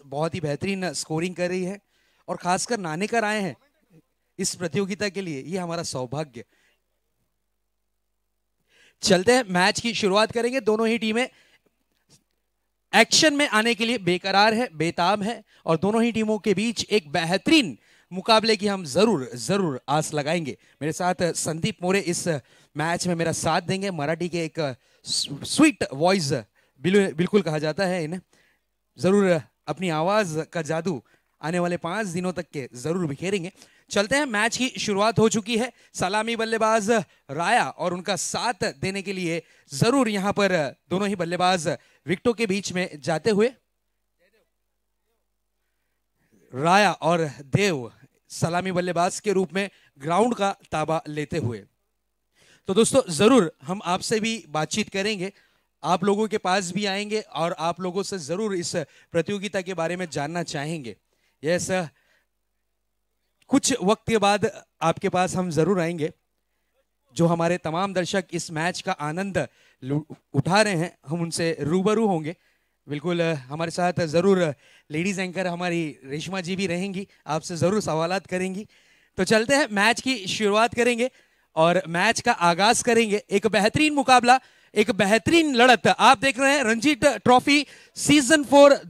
बहुत ही बेहतरीन स्कोरिंग कर रही है और खासकर नानेकर आए हैं इस प्रतियोगिता के लिए, ये हमारा सौभाग्य। चलते हैं, मैच की शुरुआत करेंगे। दोनों ही टीमें एक्शन में आने के लिए बेकरार है, बेताब है और दोनों ही टीमों के बीच एक बेहतरीन मुकाबले की हम जरूर जरूर आस लगाएंगे। मेरे साथ संदीप मोरे इस मैच में मेरा साथ देंगे। मराठी के एक स्वीट वॉइस बिल्कुल कहा जाता है इन्हें। जरूर अपनी आवाज का जादू आने वाले 5 दिनों तक के जरूर बिखेरेंगे। चलते हैं, मैच की शुरुआत हो चुकी है। सलामी बल्लेबाज राया और उनका साथ देने के लिए जरूर यहां पर दोनों ही बल्लेबाज विकेटों के बीच में जाते हुए राया और देव सलामी बल्लेबाज के रूप में ग्राउंड का ताबा लेते हुए। तो दोस्तों जरूर हम आपसे भी बातचीत करेंगे, आप लोगों के पास भी आएंगे और आप लोगों से जरूर इस प्रतियोगिता के बारे में जानना चाहेंगे। यस, कुछ वक्त के बाद आपके पास हम जरूर आएंगे। जो हमारे तमाम दर्शक इस मैच का आनंद उठा रहे हैं, हम उनसे रूबरू होंगे। बिल्कुल हमारे साथ जरूर लेडीज एंकर हमारी रेशमा जी भी रहेंगी, आपसे जरूर सवालात करेंगी। तो चलते हैं, मैच की शुरुआत करेंगे और मैच का आगाज करेंगे। एक बेहतरीन मुकाबला, एक बेहतरीन लड़त। आप देख रहे हैं रणजी ट्रॉफी सीजन 4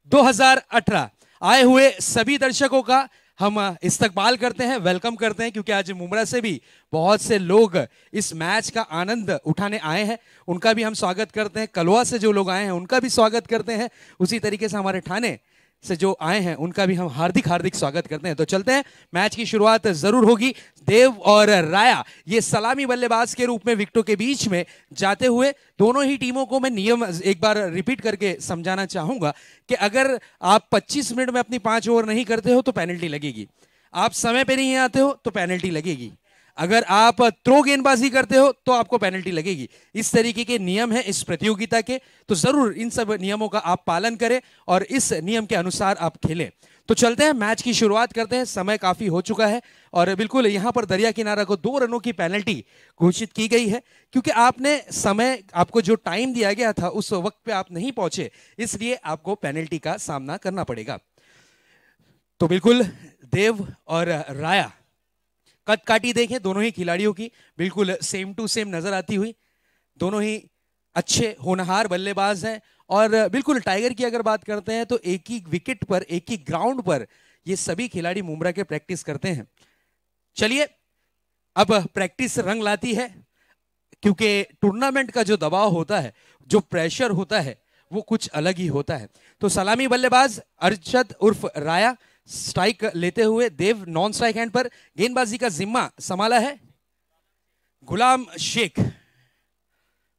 2018। आए हुए सभी दर्शकों का हम इस्तकबाल करते हैं, वेलकम करते हैं, क्योंकि आज मुंब्रा से भी बहुत से लोग इस मैच का आनंद उठाने आए हैं। उनका भी हम स्वागत करते हैं। कलवा से जो लोग आए हैं उनका भी स्वागत करते हैं। उसी तरीके से हमारे ठाणे से जो आए हैं उनका भी हम हार्दिक हार्दिक स्वागत करते हैं। तो चलते हैं, मैच की शुरुआत जरूर होगी। देव और राया ये सलामी बल्लेबाज के रूप में विकेटों के बीच में जाते हुए, दोनों ही टीमों को मैं नियम एक बार रिपीट करके समझाना चाहूंगा कि अगर आप 25 मिनट में अपनी 5 ओवर नहीं करते हो तो पेनल्टी लगेगी। आप समय पे नहीं आते हो तो पेनल्टी लगेगी। अगर आप थ्रो गेंदबाजी करते हो तो आपको पेनल्टी लगेगी। इस तरीके के नियम है इस प्रतियोगिता के, तो जरूर इन सब नियमों का आप पालन करें और इस नियम के अनुसार आप खेलें। तो चलते हैं, मैच की शुरुआत करते हैं। समय काफी हो चुका है और बिल्कुल यहां पर दरिया किनारा को 2 रनों की पेनल्टी घोषित की गई है, क्योंकि आपने समय, आपको जो टाइम दिया गया था उस वक्त पे आप नहीं पहुंचे, इसलिए आपको पेनल्टी का सामना करना पड़ेगा। तो बिल्कुल देव और राया, कद काटी देखें दोनों ही खिलाड़ियों की, बिल्कुल सेम टू सेम नजर आती हुई। दोनों ही अच्छे होनहार बल्लेबाज हैं और बिल्कुल टाइगर की अगर बात करते हैं तो एक ही विकेट पर, एक ही ग्राउंड पर ये सभी खिलाड़ी मुंब्रा के प्रैक्टिस करते हैं। चलिए, अब प्रैक्टिस रंग लाती है, क्योंकि टूर्नामेंट का जो दबाव होता है, जो प्रेशर होता है, वो कुछ अलग ही होता है। तो सलामी बल्लेबाज अरशद उर्फ राया स्ट्राइक लेते हुए, देव नॉन स्ट्राइक हैंड पर। गेंदबाजी का जिम्मा संभाला है गुलाम शेख।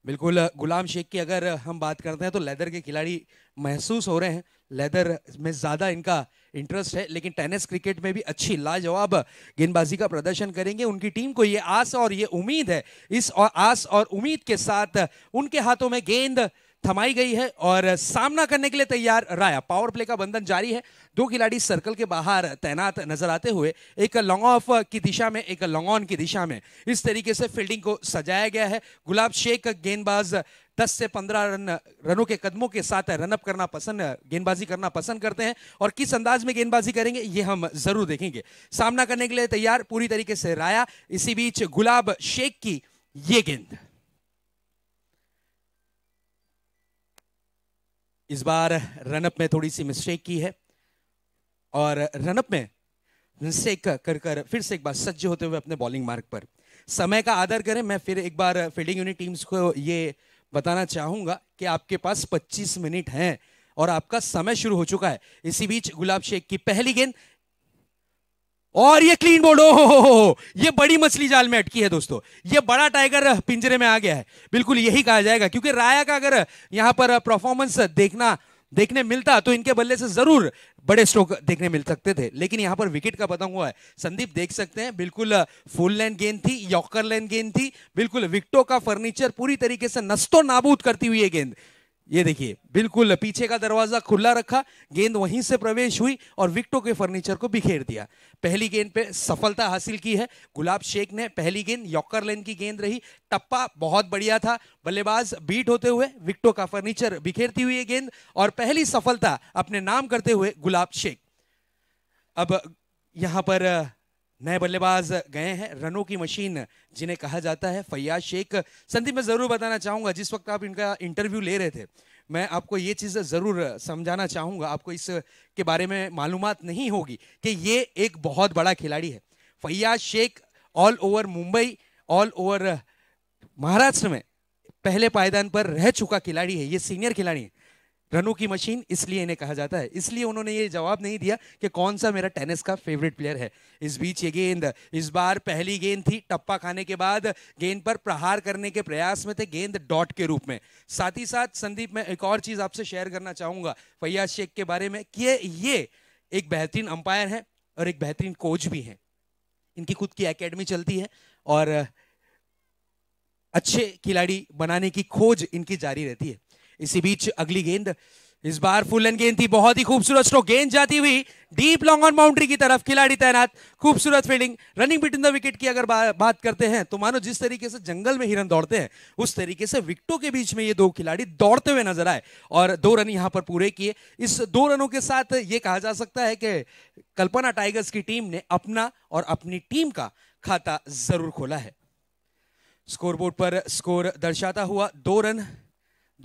बिल्कुल गुलाम शेख की अगर हम बात करते हैं तो लेदर के खिलाड़ी महसूस हो रहे हैं, लेदर में ज्यादा इनका इंटरेस्ट है, लेकिन टेनिस क्रिकेट में भी अच्छी लाजवाब गेंदबाजी का प्रदर्शन करेंगे। उनकी टीम को ये आस और ये उम्मीद है। इस आस और उम्मीद के साथ उनके हाथों में गेंद थमाई गई है और सामना करने के लिए तैयार राया। पावर प्ले का बंधन जारी है। 2 खिलाड़ी सर्कल के बाहर तैनात नजर आते हुए, एक लॉन्ग ऑफ की दिशा में, एक लॉन्ग ऑन की दिशा में इस तरीके से फील्डिंग को सजाया गया है। गुलाब शेख गेंदबाज 10 से 15 रनों के कदमों के साथ रनअप करना पसंद, गेंदबाजी करना पसंद करते हैं और किस अंदाज में गेंदबाजी करेंगे ये हम जरूर देखेंगे। सामना करने के लिए तैयार पूरी तरीके से राया। इसी बीच गुलाब शेख की ये गेंद, इस बार रनअप में थोड़ी सी मिस्टेक की है और रनअप में मिस्टेक कर फिर से एक बार सज्ज होते हुए अपने बॉलिंग मार्ग पर। समय का आदर करें। मैं फिर एक बार फील्डिंग यूनिट टीम्स को ये बताना चाहूंगा कि आपके पास 25 मिनट हैं और आपका समय शुरू हो चुका है। इसी बीच गुलाब शेख की पहली गेंद और ये क्लीन बोल्ड। हो, ये बड़ी मछली जाल में अटकी है दोस्तों, ये बड़ा टाइगर पिंजरे में आ गया है। बिल्कुल यही कहा जाएगा, क्योंकि राया का अगर यहां पर परफॉर्मेंस देखने मिलता तो इनके बल्ले से जरूर बड़े स्ट्रोक देखने मिल सकते थे, लेकिन यहां पर विकेट का पतंग हुआ है। संदीप देख सकते हैं, बिल्कुल फुल लेंथ गेंद थी, यॉर्कर लेंथ गेंद थी, बिल्कुल विकेटों का फर्नीचर पूरी तरीके से नस्तो नाबूद करती हुई ये गेंद। ये देखिए बिल्कुल पीछे का दरवाजा खुला रखा, गेंद वहीं से प्रवेश हुई और विकेटों के फर्नीचर को बिखेर दिया। पहली गेंद पे सफलता हासिल की है गुलाब शेख ने। पहली गेंद यॉर्कर लेन की गेंद रही, टप्पा बहुत बढ़िया था, बल्लेबाज बीट होते हुए विकेटों का फर्नीचर बिखेरती हुई ये गेंद और पहली सफलता अपने नाम करते हुए गुलाब शेख। अब यहां पर नए बल्लेबाज गए हैं, रनों की मशीन जिन्हें कहा जाता है, फैयाज शेख। संदीप मैं जरूर बताना चाहूंगा, जिस वक्त आप इनका इंटरव्यू ले रहे थे मैं आपको ये चीज जरूर समझाना चाहूंगा, आपको इस के बारे में मालूमात नहीं होगी कि ये एक बहुत बड़ा खिलाड़ी है। Faiyaz Shaikh all over Mumbai, all over Maharashtra में पहले पायदान पर रह चुका खिलाड़ी है, ये सीनियर खिलाड़ी है। रनों की मशीन इसलिए इन्हें कहा जाता है, इसलिए उन्होंने ये जवाब नहीं दिया कि कौन सा मेरा टेनिस का फेवरेट प्लेयर है। इस बीच ये गेंद, इस बार पहली गेंद थी, टप्पा खाने के बाद गेंद पर प्रहार करने के प्रयास में थे, गेंद डॉट के रूप में। साथ ही साथ संदीप मैं एक और चीज आपसे शेयर करना चाहूंगा फैयाज शेख के बारे में कि ये एक बेहतरीन अंपायर है और एक बेहतरीन कोच भी है। इनकी खुद की एकेडमी चलती है और अच्छे खिलाड़ी बनाने की खोज इनकी जारी रहती है। इसी बीच अगली गेंद, इस बार फुल एंड गेंद थी, बहुत ही खूबसूरत स्ट्रोक, गेंद जाती हुई डीप लॉन्ग ऑन बाउंड्री की तरफ, खिलाड़ी तैनात, खूबसूरत fielding. Running between the wicket की अगर बात करते हैं तो मानो जिस तरीके से जंगल में हिरन दौड़ते हैं उस तरीके से विकेटों के बीच में ये दो खिलाड़ी दौड़ते हुए नजर आए और 2 रन यहां पर पूरे किए। इस 2 रनों के साथ ये कहा जा सकता है कि कल्पना टाइगर्स की टीम ने अपना और अपनी टीम का खाता जरूर खोला है। स्कोरबोर्ड पर स्कोर दर्शाता हुआ 2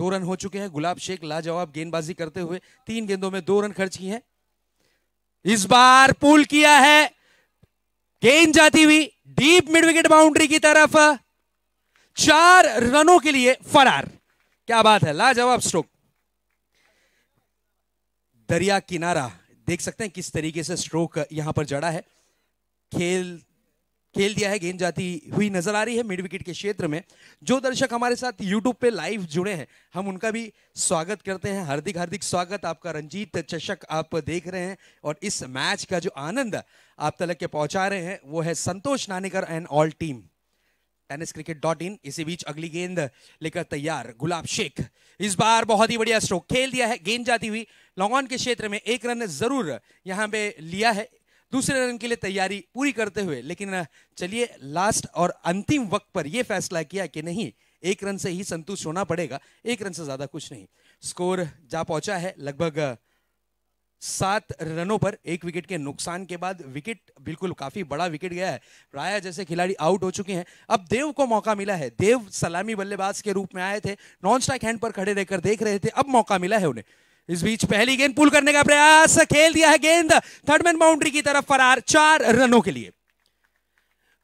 रन हो चुके हैं। गुलाब शेख लाजवाब गेंदबाजी करते हुए 3 गेंदों में 2 रन खर्च किए हैं। इस बार पुल किया है, गेंद जाती हुई डीप मिड विकेट बाउंड्री की तरफ, 4 रनों के लिए फरार। क्या बात है, लाजवाब स्ट्रोक। दरिया किनारा देख सकते हैं किस तरीके से स्ट्रोक यहां पर जड़ा है, खेल दिया है, गेंद जाती हुई नजर आ रही है मिड विकेट के क्षेत्र में। जो दर्शक हमारे साथ यूट्यूब पे लाइव जुड़े हैं हम उनका भी स्वागत करते हैं, हार्दिक हार्दिक स्वागत। आपका रंजीत चषक आप देख रहे हैं और इस मैच का जो आनंद आप तक के पहुंचा रहे हैं वो है Santosh Nanekar and all team tenniscricket.in। इसी बीच अगली गेंद लेकर तैयार गुलाब शेख, इस बार बहुत ही बढ़िया स्ट्रोक खेल दिया है, गेंद जाती हुई लॉन्ग ऑन के क्षेत्र में 1 रन जरूर यहां पे लिया है, दूसरे रन के लिए तैयारी पूरी करते हुए। लेकिन चलिए लास्ट और अंतिम वक्त पर यह फैसला किया कि नहीं, 1 रन से ही संतुष्ट होना पड़ेगा, 1 रन से ज्यादा कुछ नहीं। स्कोर जा पहुंचा है लगभग 7 रनों पर, 1 विकेट के नुकसान के बाद। विकेट बिल्कुल काफी बड़ा विकेट गया है, राया जैसे खिलाड़ी आउट हो चुके हैं। अब देव को मौका मिला है, देव सलामी बल्लेबाज के रूप में आए थे, नॉन स्ट्राइक हैंड पर खड़े रहकर देख रहे थे, अब मौका मिला है उन्हें। इस बीच पहली गेंद पुल करने का प्रयास, खेल दिया है, गेंद थर्ड मैन बाउंड्री की तरफ फरार, 4 रनों के लिए।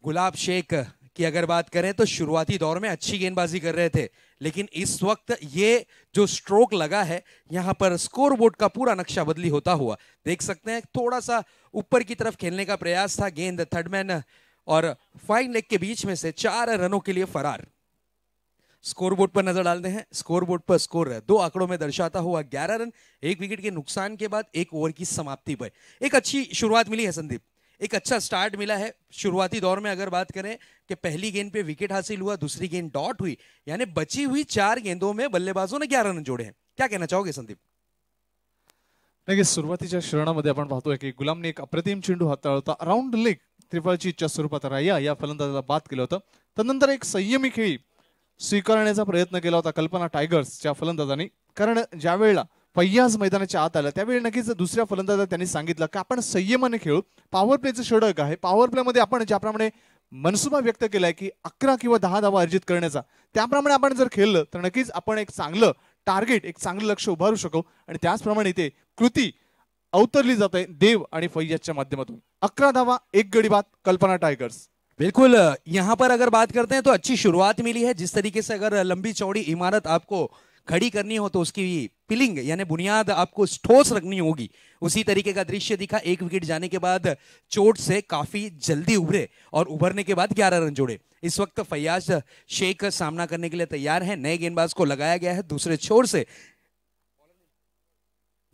गुलाब शेख की अगर बात करें तो शुरुआती दौर में अच्छी गेंदबाजी कर रहे थे, लेकिन इस वक्त ये जो स्ट्रोक लगा है यहां पर स्कोरबोर्ड का पूरा नक्शा बदली होता हुआ देख सकते हैं। थोड़ा सा ऊपर की तरफ खेलने का प्रयास था, गेंद थर्ड मैन और फाइन लेग के बीच में से 4 रनों के लिए फरार। स्कोरबोर्ड पर नजर डालते हैं, स्कोरबोर्ड पर स्कोर 2 आंकड़ों में दर्शाता हुआ 11 रन, 1 विकेट के नुकसान के बाद 1 ओवर की समाप्ति पर। एक अच्छी शुरुआत मिली है संदीप, एक अच्छा स्टार्ट मिला है शुरुआती दौर में। अगर बात करें कि पहली गेंद पे विकेट हासिल हुआ, दूसरी गेंद डॉट हुई, यानी बची हुई 4 गेंदों में बल्लेबाजों ने 11 रन जोड़े हैं। क्या कहना चाहोगे संदीप? नक्कीच सुरुवातीच्या क्षणामध्ये आपण पाहतोय की गुलामने एक अप्रतिम चेंडू हाताळला होता, अराउंड लेग त्रिफळचीच्या स्वरूपात राया या फलंदाजाला बाद केलं होतं। त्यानंतर एक संयमी खेळी स्वीकारण्याचा प्रयत्न केला होता कल्पना टायगर्सच्या फलंदाजांनी, कारण ज्या वेळेला फैयाज मैदानाच्या आत आला त्यावेळी नक्कीच दुसऱ्या फलंदाजा त्यांनी सांगितलं की आपण संयमाने खेळू, पॉवर प्लेचं षटक आहे, पॉवर प्ले मध्ये आपण ज्याप्रमाणे मनसुबा व्यक्त केलाय की 11 किंवा 10 धावा अर्जित करण्याचा, त्याप्रमाणे आपण जर खेळलं तर नक्कीच आपण एक चांगलं टार्गेट, एक चांगलं लक्ष्य उभारू शकू आणि त्याचप्रमाणे इथे कृती अवतरली जाते देव आणि फैयाजच्या माध्यमातून। 11 धावा 1 गडी बाद कल्पना टाइगर्स। बिल्कुल, यहां पर अगर बात करते हैं तो अच्छी शुरुआत मिली है। जिस तरीके से अगर लंबी चौड़ी इमारत आपको खड़ी करनी हो तो उसकी पिलिंग यानी बुनियाद आपको ठोस रखनी होगी, उसी तरीके का दृश्य दिखा। 1 विकेट जाने के बाद चोट से काफी जल्दी उभरे और उभरने के बाद 11 रन जोड़े। इस वक्त फैयाज शेख सामना करने के लिए तैयार है, नए गेंदबाज को लगाया गया है दूसरे छोर से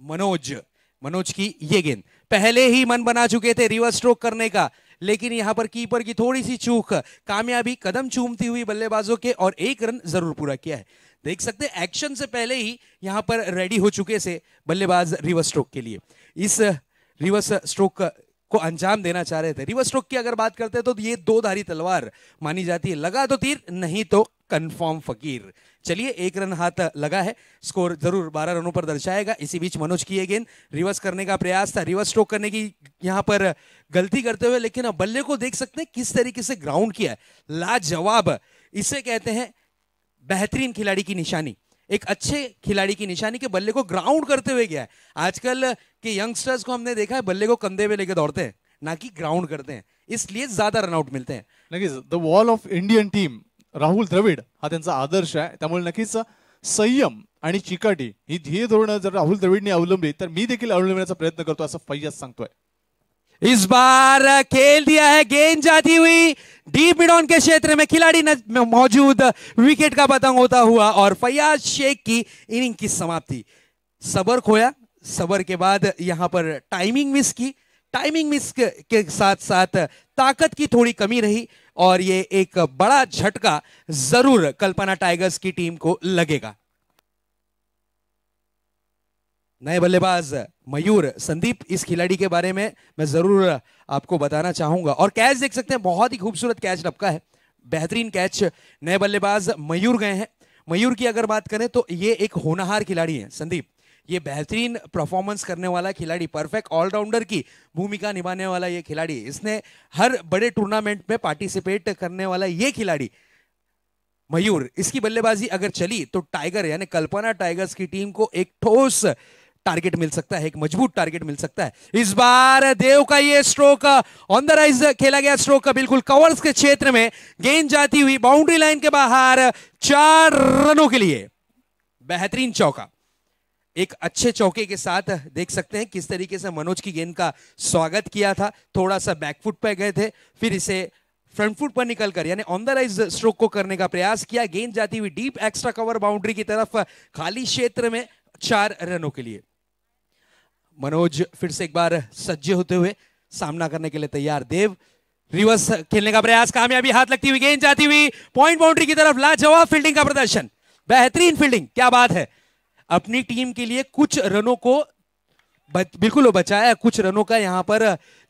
मनोज की ये गेंद, पहले ही मन बना चुके थे रिवर्स स्ट्रोक करने का, लेकिन यहां पर कीपर की थोड़ी सी चूक कामयाबी कदम चूमती हुई बल्लेबाजों के, और एक रन जरूर पूरा किया है। देख सकते हैं एक्शन से पहले ही यहां पर रेडी हो चुके से बल्लेबाज रिवर्स स्ट्रोक के लिए, इस रिवर्स स्ट्रोक को अंजाम देना चाह रहे थे। रिवर्स स्ट्रोक की अगर बात करते हैं तो ये दो धारी तलवार मानी जाती है, लगा तो तीर नहीं तो कंफर्म फकीर। चलिए, एक रन हाथ लगा है, स्कोर जरूर 12 रनों पर दर्शाएगा। इसी बीच मनोज की गेंद रिवर्स करने का प्रयास था, रिवर्स स्ट्रोक करने की यहां पर गलती करते हुए, लेकिन अब बल्ले को देख सकते हैं किस तरीके से ग्राउंड किया है, लाजवाब। इसे कहते हैं बेहतरीन खिलाड़ी की निशानी, एक अच्छे खिलाड़ी की निशानी के बल्ले को ग्राउंड करते हुए गया है। आजकल के यंगस्टर्स को हमने देखा है बल्ले को कंधे पे लेके दौड़ते हैं, ना कि ग्राउंड करते हैं, इसलिए ज्यादा रनआउट मिलते हैं। नक्कीच the wall of Indian team Rahul Dravid हा त्यांचा आदर्श आहे, त्यामुळे नक्कीच संयम आणि चिकाटी ही ध्येय धोरणं जर राहुल द्रविडने अवलंबली तर मी देखील अवलंबण्याचा प्रयत्न करतो असं फैयाज सांगतोय। इस बार खेल दिया है, गेंद जाती हुई डीप मिड ऑन के क्षेत्र में, खिलाड़ी मौजूद, विकेट का पतंग होता हुआ और फैयाज शेख की इनिंग की समाप्ति। सबर खोया, सबर के बाद यहां पर टाइमिंग मिस की, टाइमिंग मिस के साथ साथ ताकत की थोड़ी कमी रही, और ये एक बड़ा झटका जरूर कल्पना टाइगर्स की टीम को लगेगा। नए बल्लेबाज मयूर संदीप, इस खिलाड़ी के बारे में मैं जरूर आपको बताना चाहूंगा। और कैच देख सकते हैं, बहुत ही खूबसूरत कैच लपका है, बेहतरीन कैच नए बल्लेबाज मयूर गए हैं। मयूर की अगर बात करें तो ये एक होनहार खिलाड़ी है संदीप, ये बेहतरीन परफॉर्मेंस करने वाला खिलाड़ी, परफेक्ट ऑलराउंडर की भूमिका निभाने वाला ये खिलाड़ी, इसने हर बड़े टूर्नामेंट में पार्टिसिपेट करने वाला ये खिलाड़ी मयूर, इसकी बल्लेबाजी अगर चली तो टाइगर यानी कल्पना टाइगर्स की टीम को एक ठोस टारगेट मिल सकता है, एक मजबूत टारगेट मिल सकता है। इस बार देव का ये स्ट्रोक ऑन द राइज खेला गया, स्ट्रोक का बिल्कुल कवर्स के क्षेत्र में, गेंद जाती हुई बाउंड्री लाइन के बाहर, 4 रनों के लिए बेहतरीन चौका। एक अच्छे चौके के साथ देख सकते हैं किस तरीके से मनोज की गेंद का स्वागत किया था, थोड़ा सा बैकफुट पे गए थे, फिर इसे फ्रंट फुट पर निकलकर यानी ऑन द राइज स्ट्रोक को करने का प्रयास किया, गेंद जाती हुई डीप एक्स्ट्रा कवर बाउंड्री की तरफ, खाली क्षेत्र में, 4 रनों के लिए। मनोज फिर से एक बार सज्ज होते हुए सामना करने के लिए तैयार। देव रिवर्स खेलने का प्रयास, कामयाबी हाथ लगती हुई, गेंद जाती हुई पॉइंट बाउंड्री की तरफ, लाजवाब फील्डिंग का प्रदर्शन, बेहतरीन फील्डिंग, क्या बात है। अपनी टीम के लिए कुछ रनों को बिल्कुल बचाया, कुछ रनों का यहां पर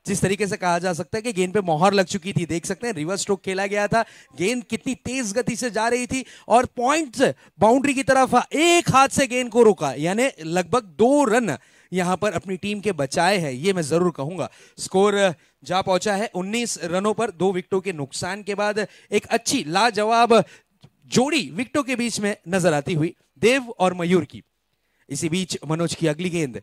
जिस तरीके से कहा जा सकता है कि गेंद पे मोहर लग चुकी थी, देख सकते हैं रिवर्स स्ट्रोक खेला गया था, गेंद कितनी तेज गति से जा रही थी और पॉइंट बाउंड्री की तरफ एक हाथ से गेंद को रोका, यानी लगभग 2 रन यहां पर अपनी टीम के बचाए हैं, ये मैं जरूर कहूंगा। स्कोर जा पहुंचा है 19 रनों पर, 2 विकेटों के नुकसान के बाद एक अच्छी लाजवाब जोड़ी विकेटों के बीच में नजर आती हुई देव और मयूर की। इसी बीच मनोज की अगली गेंद,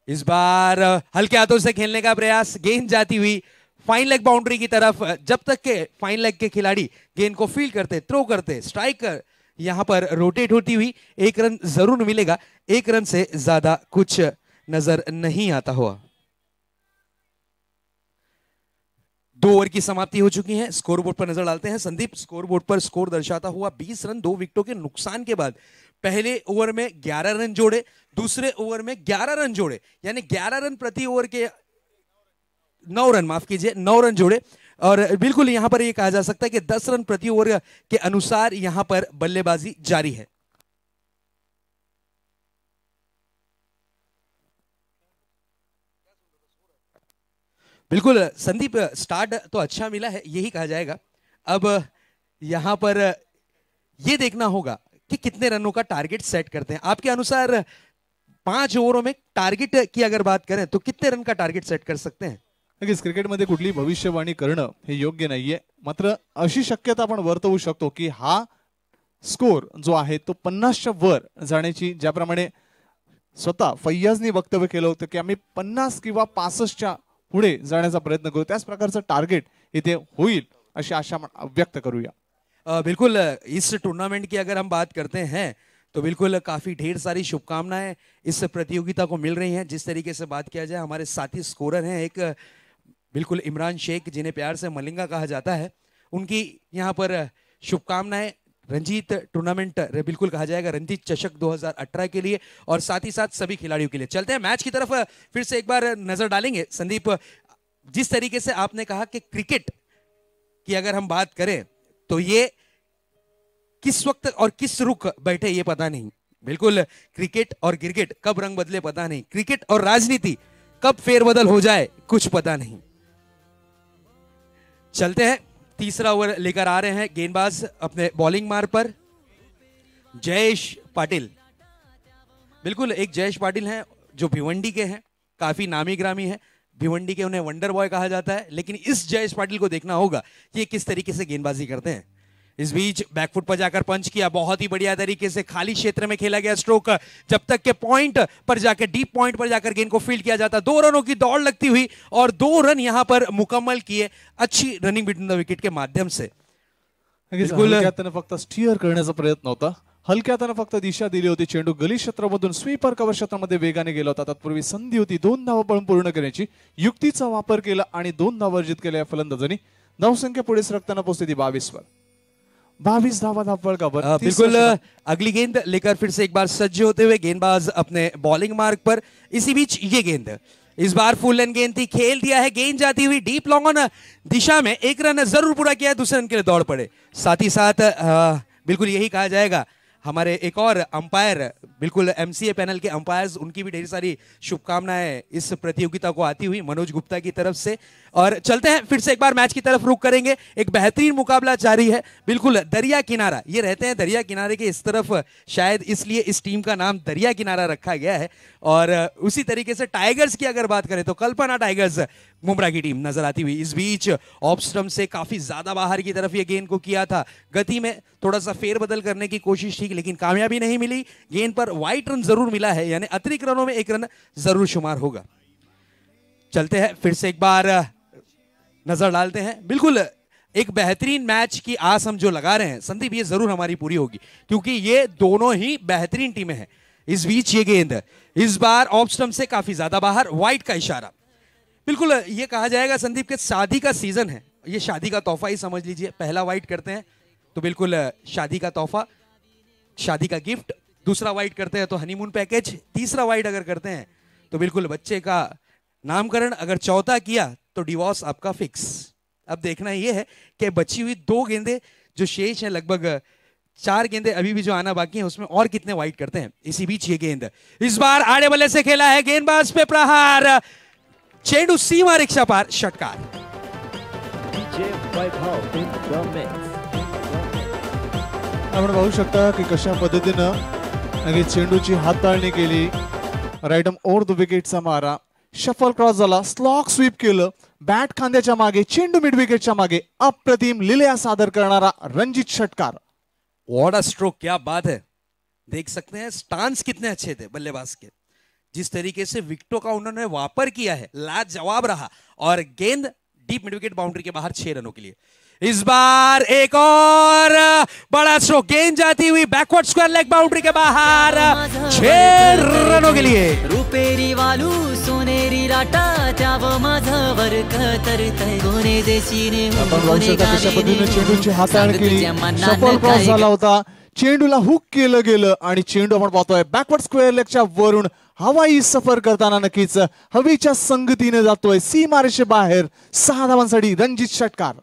इस बार हल्के हाथों से खेलने का प्रयास, गेंद जाती हुई फाइन लेग बाउंड्री की तरफ, जब तक के फाइन लेग के खिलाड़ी गेंद को फील्ड करते, थ्रो करते, स्ट्राइकर यहां पर रोटेट होती हुई 1 रन जरूर मिलेगा, 1 रन से ज्यादा कुछ नजर नहीं आता हुआ। 2 ओवर की समाप्ति हो चुकी है, स्कोरबोर्ड पर नजर डालते हैं संदीप। स्कोरबोर्ड पर स्कोर दर्शाता हुआ 20 रन 2 विकेटों के नुकसान के बाद, पहले ओवर में 11 रन जोड़े, दूसरे ओवर में 11 रन जोड़े, यानी 11 रन प्रति ओवर के 9 रन, माफ कीजिए 9 रन जोड़े, और बिल्कुल यहां पर यह कहा जा सकता है कि 10 रन प्रति ओवर के अनुसार यहां पर बल्लेबाजी जारी है। बिल्कुल संदीप, स्टार्ट तो अच्छा मिला है, यही कहा जाएगा। अब यहां पर यह देखना होगा कि कितने रनों का टारगेट सेट करते हैं। आपके अनुसार 5 ओव्हरों में टारगेट की अगर बात करें तो कितने रन का टारगेट सेट कर सकते हैं? नक्कीच क्रिकेटमध्ये कुठली भविष्यवाणी करणं हे योग्य नाहीये, मात्र अशी शक्यता आपण वर्तवू शकतो की हा स्कोर जो आहे तो 50च्या वर जाण्याची, ज्याप्रमाणे स्वतः फैयाजनी वक्तव्य केलं होतं की आम्ही 50 किंवा 65च्या पुढे जाण्याचा प्रयत्न करू, त्याच प्रकारचं टार्गेट इथे होईल अशी आशा व्यक्त करूया। बिल्कुल, इस टूर्नामेंट की अगर हम बात करते हैं तो बिल्कुल काफी ढेर सारी शुभकामनाएं इस प्रतियोगिता को मिल रही हैं। जिस तरीके से बात किया जाए, हमारे साथी स्कोरर हैं एक बिल्कुल इमरान शेख, जिन्हें प्यार से मलिंगा कहा जाता है, उनकी यहाँ पर शुभकामनाएं रंजीत टूर्नामेंट, बिल्कुल कहा जाएगा रंजीत चषक 2018 के लिए, और साथ ही साथ सभी खिलाड़ियों के लिए। चलते हैं मैच की तरफ, फिर से एक बार नजर डालेंगे संदीप। जिस तरीके से आपने कहा कि क्रिकेट की अगर हम बात करें तो ये किस वक्त और किस रुख बैठे ये पता नहीं। बिल्कुल, क्रिकेट और गिरगिट कब रंग बदले पता नहीं, क्रिकेट और राजनीति कब फेरबदल हो जाए कुछ पता नहीं। चलते हैं, तीसरा ओवर लेकर आ रहे हैं गेंदबाज अपने बॉलिंग मार्ग पर जयेश पाटिल। बिल्कुल, एक जयेश पाटिल हैं जो भिवंडी के हैं, काफी नामी ग्रामी है भिवंडी के, उन्हें वंडर बॉय कहा जाता है। लेकिन इस जयेश पाटिल को देखना होगा कि ये किस तरीके से गेंदबाजी करते हैं। इस बीच बैकफुट पर जाकर पंच किया, बहुत ही बढ़िया तरीके से खाली क्षेत्र में खेला गया स्ट्रोक, जब तक के पॉइंट पर जाकर डीप पॉइंट पर जाकर गेंद को फील्ड किया जाता। 2 रनों की दौड़ लगती हुई और 2 रन यहां पर मुकम्मल किए अच्छी रनिंग बिटवीन द विकेट के माध्यम से। बिल्कुल हलक्यात फक्त स्टीअर करण्याचा प्रयत्न होता, हलक्यात फक्त दिशा दिली होती। चेंडू गली क्षेत्रामधून स्वीपर कव्हर क्षेत्रामध्ये वेगाने गेला होता। तत्पूर्वी संधी होती 2 धावा पळून पूर्ण करण्याची, युक्तीचा वापर केला आणि 2 धावा अर्जित केल्या फलंदाजांनी। धावसंख्या पुढे सरकताना पोहोचली 22 वर। 22 धावा धावफळ का बिल्कुल, अगली गेंद लेकर फिर से एक बार सज्ज होते हुए गेंदबाज अपने बॉलिंग मार्ग पर। इसी बीच ये गेंद इस बार फुल लेंथ गेंद थी, खेल दिया है, गेंद जाती हुई डीप लॉन्ग ऑन दिशा में। 1 रन जरूर पूरा किया है, दूसरे रन के लिए दौड़ पड़े। साथ ही साथ बिल्कुल यही कहा जाएगा हमारे एक और अंपायर, बिल्कुल एमसीए पैनल के अंपायर्स, उनकी भी ढेर सारी शुभकामनाएं इस प्रतियोगिता को आती हुई मनोज गुप्ता की तरफ से। और चलते हैं फिर से एक बार मैच की तरफ रुख करेंगे। एक बेहतरीन मुकाबला जारी है, बिल्कुल दरिया किनारा, ये रहते हैं दरिया किनारे के इस तरफ, शायद इसलिए इस टीम का नाम दरिया किनारा रखा गया है। और उसी तरीके से टाइगर्स की अगर बात करें तो कल्पना टाइगर्स मुंब्रा की टीम नजर आती हुई। इस बीच ऑफ स्टंप से काफी ज्यादा बाहर की तरफ ये गेंद को किया था, गति में थोड़ा सा फेरबदल करने की कोशिश थी लेकिन कामयाबी नहीं मिली। गेंद पर वाइट रन जरूर मिला है, यानी अतिरिक्त रनों में 1 रन जरूर शुमार होगा। चलते हैं फिर से एक बार नजर डालते हैं। बिल्कुल एक बेहतरीन मैच की आस हम जो लगा रहे हैं संदीप, ये जरूर हमारी पूरी होगी क्योंकि ये दोनों ही बेहतरीन टीमें हैं। इस बीच ये गेंद इस बार ऑफ स्टंप से काफी ज्यादा बाहर, वाइट का इशारा। बिल्कुल ये कहा जाएगा संदीप के शादी का सीजन है, ये शादी का तोहफा ही समझ लीजिए। पहला वाइट करते हैं तो बिल्कुल शादी का तोहफा, शादी का गिफ्ट। दूसरा वाइट करते हैं तो हनीमून पैकेज। तीसरा वाइट अगर करते हैं तो बिल्कुल बच्चे का नामकरण। अगर चौथा किया तो डिवोर्स आपका फिक्स। अब देखना यह है कि बची हुई 2 गेंदें जो शेष है, लगभग 4 गेंदें अभी भी जो आना बाकी है, उसमें और कितने वाइट करते हैं। इसी बीच ये गेंद इस बार आड़े बल्ले से खेला है, गेंदबाज पे प्रहार, चेंडू सीमा रिक्षा पार, षटकार। आपण पाहू शकता की कशा पद्धतीनं चेंडूची हाताळणी केली, राईट ओव्हर द विकेटचा मारा, शफल क्रॉस झाला, स्लॉग स्वीप केलं, बॅट खांद्याच्या मागे, चेंडू मिड विकेटच्या मागे, अप्रतिम लीला सादर करणारा रणजित षटकार। व्हाट अ स्ट्रोक, क्या बात है। देख सकते हैं स्टांस कितने अच्छे थे बल्लेबाज के, जिस तरीके से विकेटों का उन्होंने वापर किया है लाजवाब रहा। और गेंद डीप मिड विकेट बाउंड्री के बाहर 6 रनों के लिए। इस बार एक और बड़ा स्ट्रोक, गेंद जाती हुई बैकवर्ड स्क्वायर लेग बाउंड्री के बाहर, 6 रनों के लिए। रुपेरी वालू सोनेरी राटा त्याव माझवर कतरतय कोणे देशीने आपण पाहू शकता कशा पद्धतीने चेंडूची हाताळणी केली, शफल क्रॉस झाला होता, चेंडूला हुक केलं गेलं आणि चेंडू आपण पाहतोय बॅकवर्ड स्क्वेअर लेगच्या वरून हवाई सफर करताना नक्कीच हवेच्या संगतीने जातोय सीमारेषे बाहेर। 6 धावांसाठी रणजित षटकार।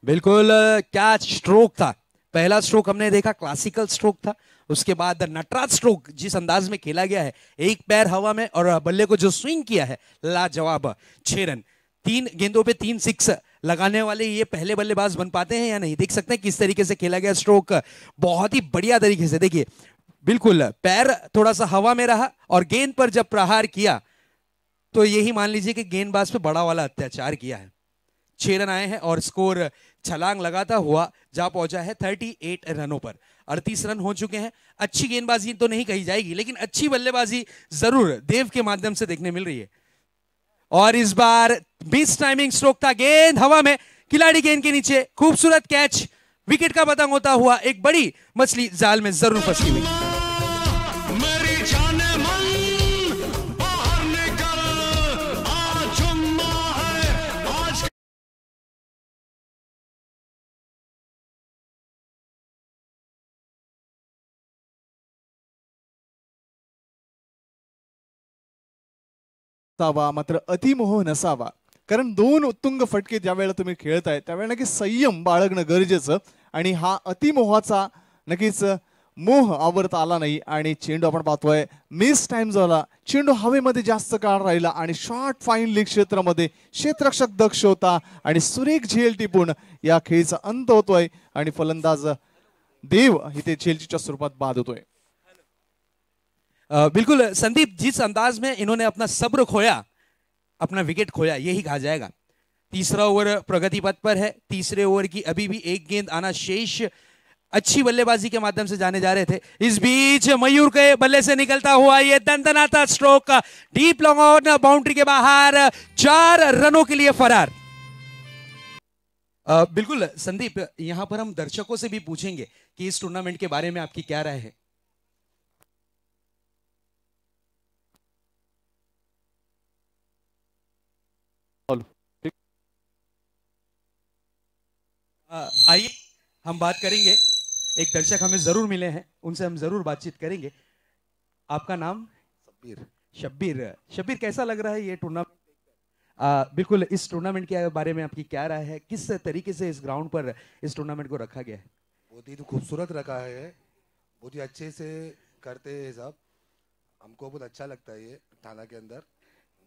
बिल्कुल क्या स्ट्रोक था। पहला स्ट्रोक हमने देखा क्लासिकल स्ट्रोक था, उसके बाद नटराज स्ट्रोक जिस अंदाज में खेला गया है, एक पैर हवा में और बल्ले को जो स्विंग किया है, लाजवाब। 6 रन, 3 गेंदों पे 3 सिक्स लगाने वाले ये पहले बल्लेबाज बन पाते हैं या नहीं। देख सकते हैं किस तरीके से खेला गया स्ट्रोक, बहुत ही बढ़िया तरीके से। देखिए बिल्कुल पैर थोड़ा सा हवा में रहा और गेंद पर जब प्रहार किया तो यही मान लीजिए कि गेंदबाज पे बड़ा वाला अत्याचार किया है। 6 रन आए हैं और स्कोर छलांग लगाता हुआ जा पहुंचा है 38 रनों पर। 38 रन हो चुके हैं। अच्छी गेंदबाजी तो नहीं कही जाएगी लेकिन अच्छी बल्लेबाजी जरूर देव के माध्यम से देखने मिल रही है। और इस बार मिस टाइमिंग स्ट्रोक था, गेंद हवा में, खिलाड़ी गेंद के नीचे, खूबसूरत कैच, विकेट का पतंग होता हुआ एक बड़ी मछली जाल में जरूर फंसी हुई। मात्र अतिमोह नसावा, कारण दोन उत्तुंग फटके ज्या वेळेला तुम्ही खेळताय त्यावेळेला नक्कीच संयम बाळगणं गरजेचं आणि हा अतिमोहाचा नक्कीच मोह आवरता आला नाही आणि चेंडू आपण पाहतोय मिस टाइम झाला, चेंडू हवेमध्ये जास्त काळ राहिला आणि शॉर्ट फाईन लीग क्षेत्रामध्ये क्षेत्ररक्षक दक्ष होता आणि सुरेख झेल टिपून या खेळीचा अंत होतोय आणि फलंदाज देव इथे झेलच्या स्वरूपात बाद होतोय। बिल्कुल संदीप, जिस अंदाज में इन्होंने अपना सब्र खोया, अपना विकेट खोया, यही कहा जाएगा। तीसरा ओवर प्रगति पथ पर है। तीसरे ओवर की अभी भी एक गेंद आना शेष। अच्छी बल्लेबाजी के माध्यम से जाने जा रहे थे। इस बीच मयूर के बल्ले से निकलता हुआ ये दंदनाता stroke deep long on boundary के बाहर, 4 रनों के लिए फरार। बिल्कुल संदीप, यहां पर हम दर्शकों से भी पूछेंगे कि इस टूर्नामेंट के बारे में आपकी क्या राय है। आइए हम बात करेंगे, एक दर्शक हमें जरूर मिले हैं, उनसे हम जरूर बातचीत करेंगे। आपका नाम? शब्बीर। शब्बीर, शब्बीर कैसा लग रहा है ये टूर्नामेंट? बिल्कुल, इस टूर्नामेंट के बारे में आपकी क्या राय है? किस तरीके से इस ग्राउंड पर इस टूर्नामेंट को रखा गया है? बहुत ही खूबसूरत रखा है, बहुत ही अच्छे से करते हैं सब, हमको बहुत अच्छा लगता है ये थाना के अंदर।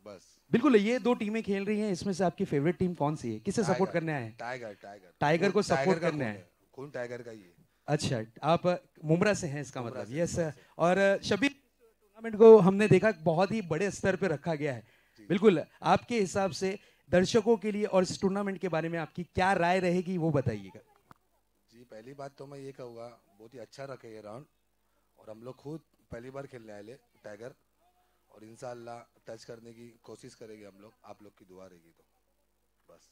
बस बिल्कुल, ये 2 टीमें खेल रही हैं, इसमें से आपकी फेवरेट टीम कौन सी है? किसे सपोर्ट करने आए हैं? टाइगर। टाइगर टाइगर को सपोर्ट करने आए? कौन टाइगर का ही है। अच्छा, आप मुमरा से हैं इसका मतलब? यस। और शबीर, टूर्नामेंट को हमने देखा बहुत ही बड़े स्तर पे रखा गया है। बिल्कुल, आपके हिसाब से दर्शकों के लिए और इस टूर्नामेंट के बारे में आपकी क्या राय रहेगी वो बताइएगा। जी, पहली बात तो मैं ये कहूँगा, बहुत ही अच्छा रखे ये राउंड, और हम लोग खुद पहली बार खेलने आए टाइगर, और इंशाअल्लाह टच करने की कोशिश करेंगे हम लोग। आप लोग की दुआ रहेगी तो बस।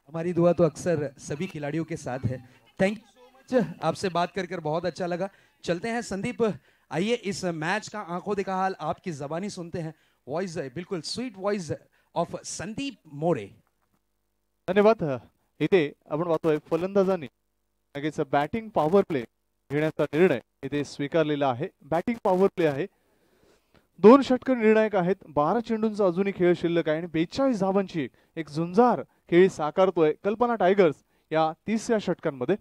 हमारी दुआ तो अक्सर सभी खिलाड़ियों के साथ है। थैंक यू सो मच, आपसे बात कर बहुत अच्छा लगा। चलते हैं संदीप, आइए इस मैच का आंखों देखा हाल आपकी जबानी सुनते हैं। वॉइस, बिल्कुल स्वीट वॉइस ऑफ संदीप मोरे। धन्यवाद। इथे आपण पाहतोय फलंदाजांनी लगेच बॅटिंग पॉवर प्ले घेण्याचा निर्णय इथे स्वीकारलेला आहे। बॅटिंग पॉवर प्ले आहे, 2 षटकर निर्णायक आहेत, 12 चेंडूंचा अजूनही खेळ शिल्लक आहे आणि 42 धावांची एक झुंजार खेळी साकारतोय कल्पना टायगर्स या 30व्या षटकांमध्ये।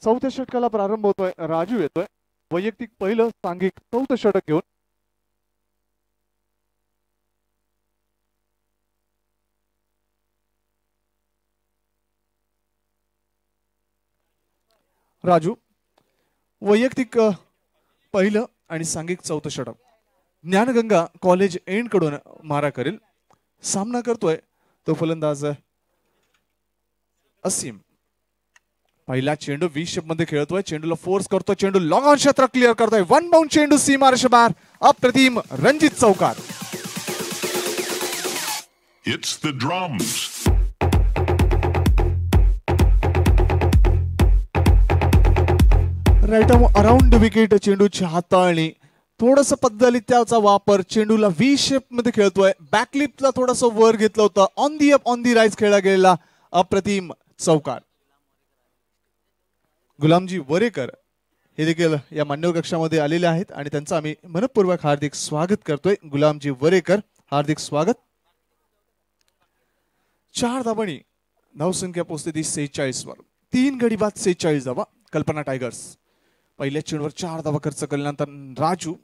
4थ्या षटकाला प्रारंभ होतोय, राजू येतोय वैयक्तिक पहिलं सांघिक 4थं षटक घेऊन। राजू वैयक्तिक पहिलं आणि सांघिक 4थं षटक। ज्ञानगंगा कॉलेज एंड कडून मारा करेल। सामना करतोय तो फलंदाज असीम। पहिला चेंडू 20 शेप मध्ये खेळतोय, चेंडूला फोर्स करतोय, चेंडू लॉंग ऑन क्षेत्र क्लिअर करतोय, 1 बाउंड चेंडू सीमारेषेबाहेर, अप्रतिम रणजित चौकार। It's the drums. Right arm around wicket, चेंडूची हाताळणी, थोडस पद्धतीचा वापर, चेंडूला 20 शेप मध्ये खेळतोय, बॅकलिपला थोडस वर घेतलं होतं, on the up on the rise खेळला गेलेला अप्रतिम चौकार। गुलामजी वरेकर हे देखील या मान्यवर कक्षामध्ये आलेले आहेत आणि त्यांचं आम्ही मनपूर्वक हार्दिक स्वागत करतोय। गुलामजी वरेकर, हार्दिक स्वागत। 4 धाबांनी धावसंख्या पोहोचते ती 46 वर, 3 गडी बाद 46 धावा कल्पना टायगर्स। पहिल्या चेंडूवर 4 धावा खर्च केल्यानंतर राजू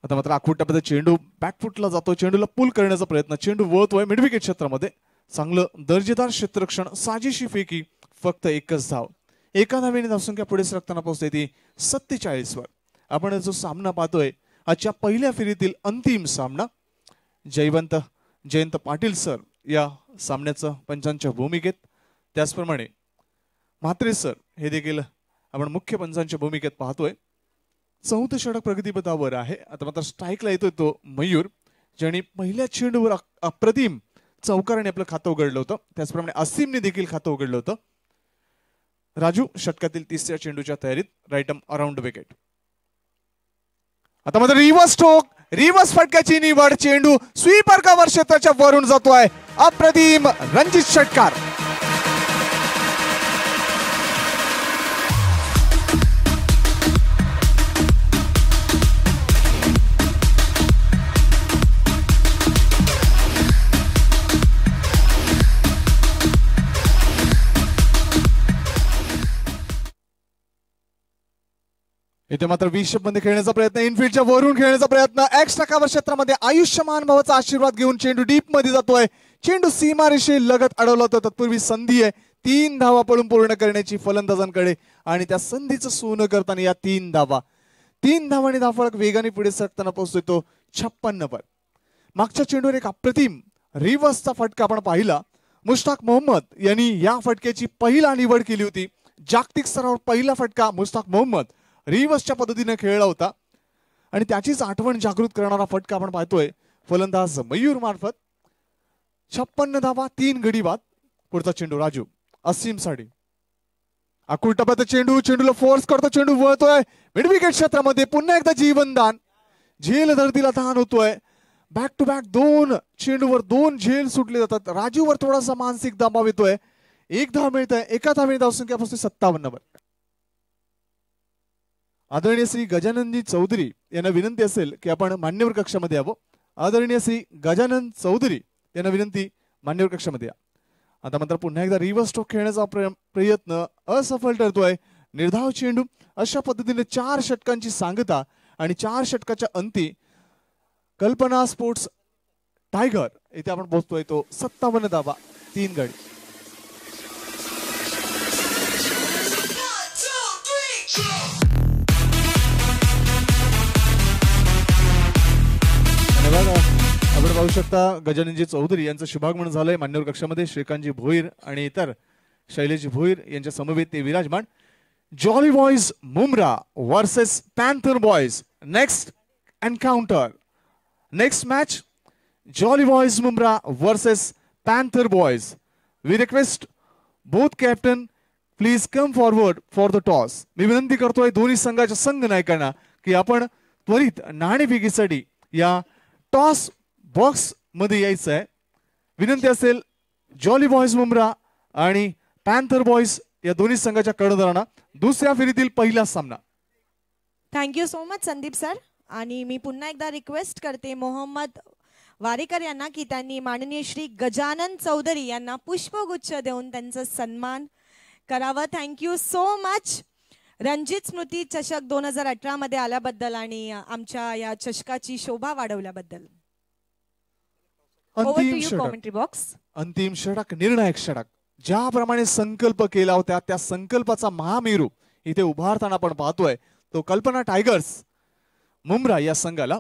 आता मात्र आखूट टप्प्यात चेंडू बॅकफुटला जातो, चेंडूला पुल करण्याचा प्रयत्न, चेंडू वळतोय मिड विकेट क्षेत्रामध्ये, चांगलं दर्जेदार क्षेत्ररक्षण, साजेशी फेकी, फक्त 1च धाव। 1 धावेने धावसंख्या पुढे सरकताना पोहोचते ती 47 वर। आपण जो सामना पाहतोय आजच्या पहिल्या फेरीतील अंतिम सामना, जयंत पाटील सर या सामन्याचं पंचांच्या भूमिकेत, त्याचप्रमाणे म्हात्रे सर हे देखील आपण मुख्य पंचांच्या भूमिकेत पाहतोय। 4थं षटक प्रगतीपथावर आहे। आता मात्र स्ट्राईकला येतोय तो मयूर, ज्याने पहिल्या चेंडूवर अप्रतिम चौकाराने आपलं खातं उघडलं होतं, त्याचप्रमाणे असीमने देखील खातं उघडलं होतं। राजू षटकातील 3ऱ्या चेंडूच्या तयारीत, राईट आर्म अराउंड विकेट। आता मात्र रिव्हर्स स्ट्रोक, रिव्हर्स फटक्याची निवड, चेंडू स्वीपर कव्हर क्षेत्राच्या वरून जातोय, अप्रतिम रणजित षटकार। इथे मात्र 20 मध्ये खेळण्याचा प्रयत्न, इनफिल्डच्या वरून खेळण्याचा प्रयत्न, एक्स्ट्रा कव्हर क्षेत्रामध्ये आयुष्यमान भावाचा आशीर्वाद घेऊन चेंडू डीप मध्ये जातोय. चेंडू सीमारेषे लगत अडवला होता. तत्पूर्वी संधी आहे 3 धावा पळून पूर्ण करण्याची फलंदाजांकडे आणि त्या संधीचं सोनं करताना या 3 धावांनी धावफलक वेगाने पुढे सरकताना पोहोचतोय तो 56 वर. मागच्या चेंडूवर एक अप्रतिम रिव्हर्सचा फटका आपण पाहिला. मुश्ताक मोहम्मद यांनी या फटक्याची पहिला निवड केली होती. जागतिक स्तरावर पहिला फटका मुश्ताक मोहम्मद रिव्हर्सच्या पद्धतीने खेळला होता आणि त्याचीच आठवण जागृत करणारा फटका आपण पाहतोय फलंदाज मयूर मार्फत. 56 धावा 3 गडी बाद. पुढचा चेंडू राजू असीम साडी आकुल टप्प्यात चेंडूला फोर्स करतो. चेंडू वळतोय मिड विकेट क्षेत्रामध्ये. पुन्हा एकदा जीवनदान, झेल धरतीला दान होतोय. बॅक टू बॅक 2 चेंडूवर 2 झेल सुटले जातात. राजूवर थोडासा मानसिक दबाव येतोय. 1 धाव मिळतोय. एका धावेने धावसंख्या पोहोचते 57 वर. आदरणीय श्री गजाननजी चौधरी यांना विनंती असेल की आपण मान्यवर कक्षामध्ये यावं. आदरणीय श्री गजानन चौधरी यांना विनंती मान्यवर कक्षामध्ये या. आता मात्र पुन्हा एकदा रिव्हर्स स्ट्रोक खेळण्याचा प्रयत्न असफल ठरतोय. निर्धाव चेंडू. अशा पद्धतीने 4 षटकांची सांगता आणि 4 षटकाच्या अंती कल्पना स्पोर्ट्स टायगर इथे आपण पोहोचतोय तो 57 धावा 3 गडी. आपण पाहू शकता गजाननजी चौधरी यांचं शुभागमन झालंय मान्यवर कक्षामध्ये. श्रीकांतजी भोईर आणि इतर शैलेश भोईर यांच्या समवेत ते विराजमान. Jolly boys Mumbra versus panther boys. Next encounter, next match jolly boys Mumbra versus panther boys. We request both captain please come forward for the toss. मी विनंती करतोय दोन्ही संघाच्या संघ नायकांना की आपण त्वरित नाणेफेकीसाठी या टॉस बॉक्स मध्ये यायचं आहे. विनंती असेल जॉली बॉयज मुंब्रा आणि पॅन्थर बॉयज या दोन्ही संघाच्या कर्णधारांना. दुसऱ्या फेरीतील पहिला सामना. Thank you so much Sandeep sir. आणि मी पुन्हा एकदा रिक्वेस्ट करते मोहम्मद वारेकर यांना की त्यांनी माननीय श्री गजानन चौधरी यांना पुष्पगुच्छ देऊन त्यांचा सन्मान करावा. Thank you so much. Ranjit Smruti Chashak 2018 मध्ये आल्याबद्दल आणि आमच्या या चषकाची शोभा वाढवल्याबद्दल. अंतिम षटक, निर्णायक षटक. ज्याप्रमाणे संकल्प केला होता त्या संकल्पाचा महामेरू इथे उभारताना आपण पाहतोय तो कल्पना टायगर्स मुंब्रा या संघाला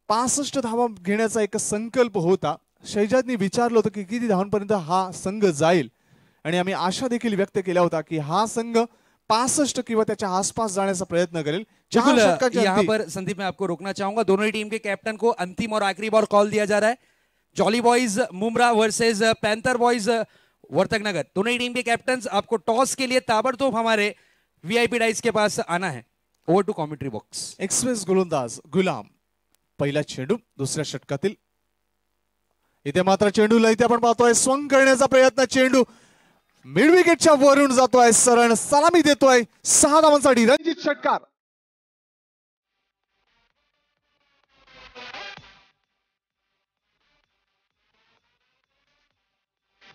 65 धावा घेण्याचा एक संकल्प होता. शैजादनी विचारलं होतं की किती धावांपर्यंत हा संघ जाईल आणि आम्ही आशा देखील व्यक्त केला होता की हा संघ 65 किंवा त्याच्या आसपास जाण्याचा प्रयत्न करेल. यहाँ पर संदीप मैं आपको रोकना चाहूंगा. दोनों ही टीम के कैप्टन को अंतिम और आखिरी बार कॉल दिया जा रहा है. Jolly boys Mumbra versus panther boys Vartak Nagar. दोनों ही टीम के कैप्टन आपको टॉस के लिए ताबड़तोब हमारे वीआईपी डाइस के पास आना है. Over to commentary box. Express गोलंदाज गुलाम पहिला चेंडू दुसऱ्या षटकातील. इथे मात्र चेंडूला इथे आपण पाहतोय स्वंग करण्याचा प्रयत्न. चेंडू मिड विकेटच्या वरून जातोय. सरळ सलामी देतोय 6 धावांसाठी रणजित षटकार.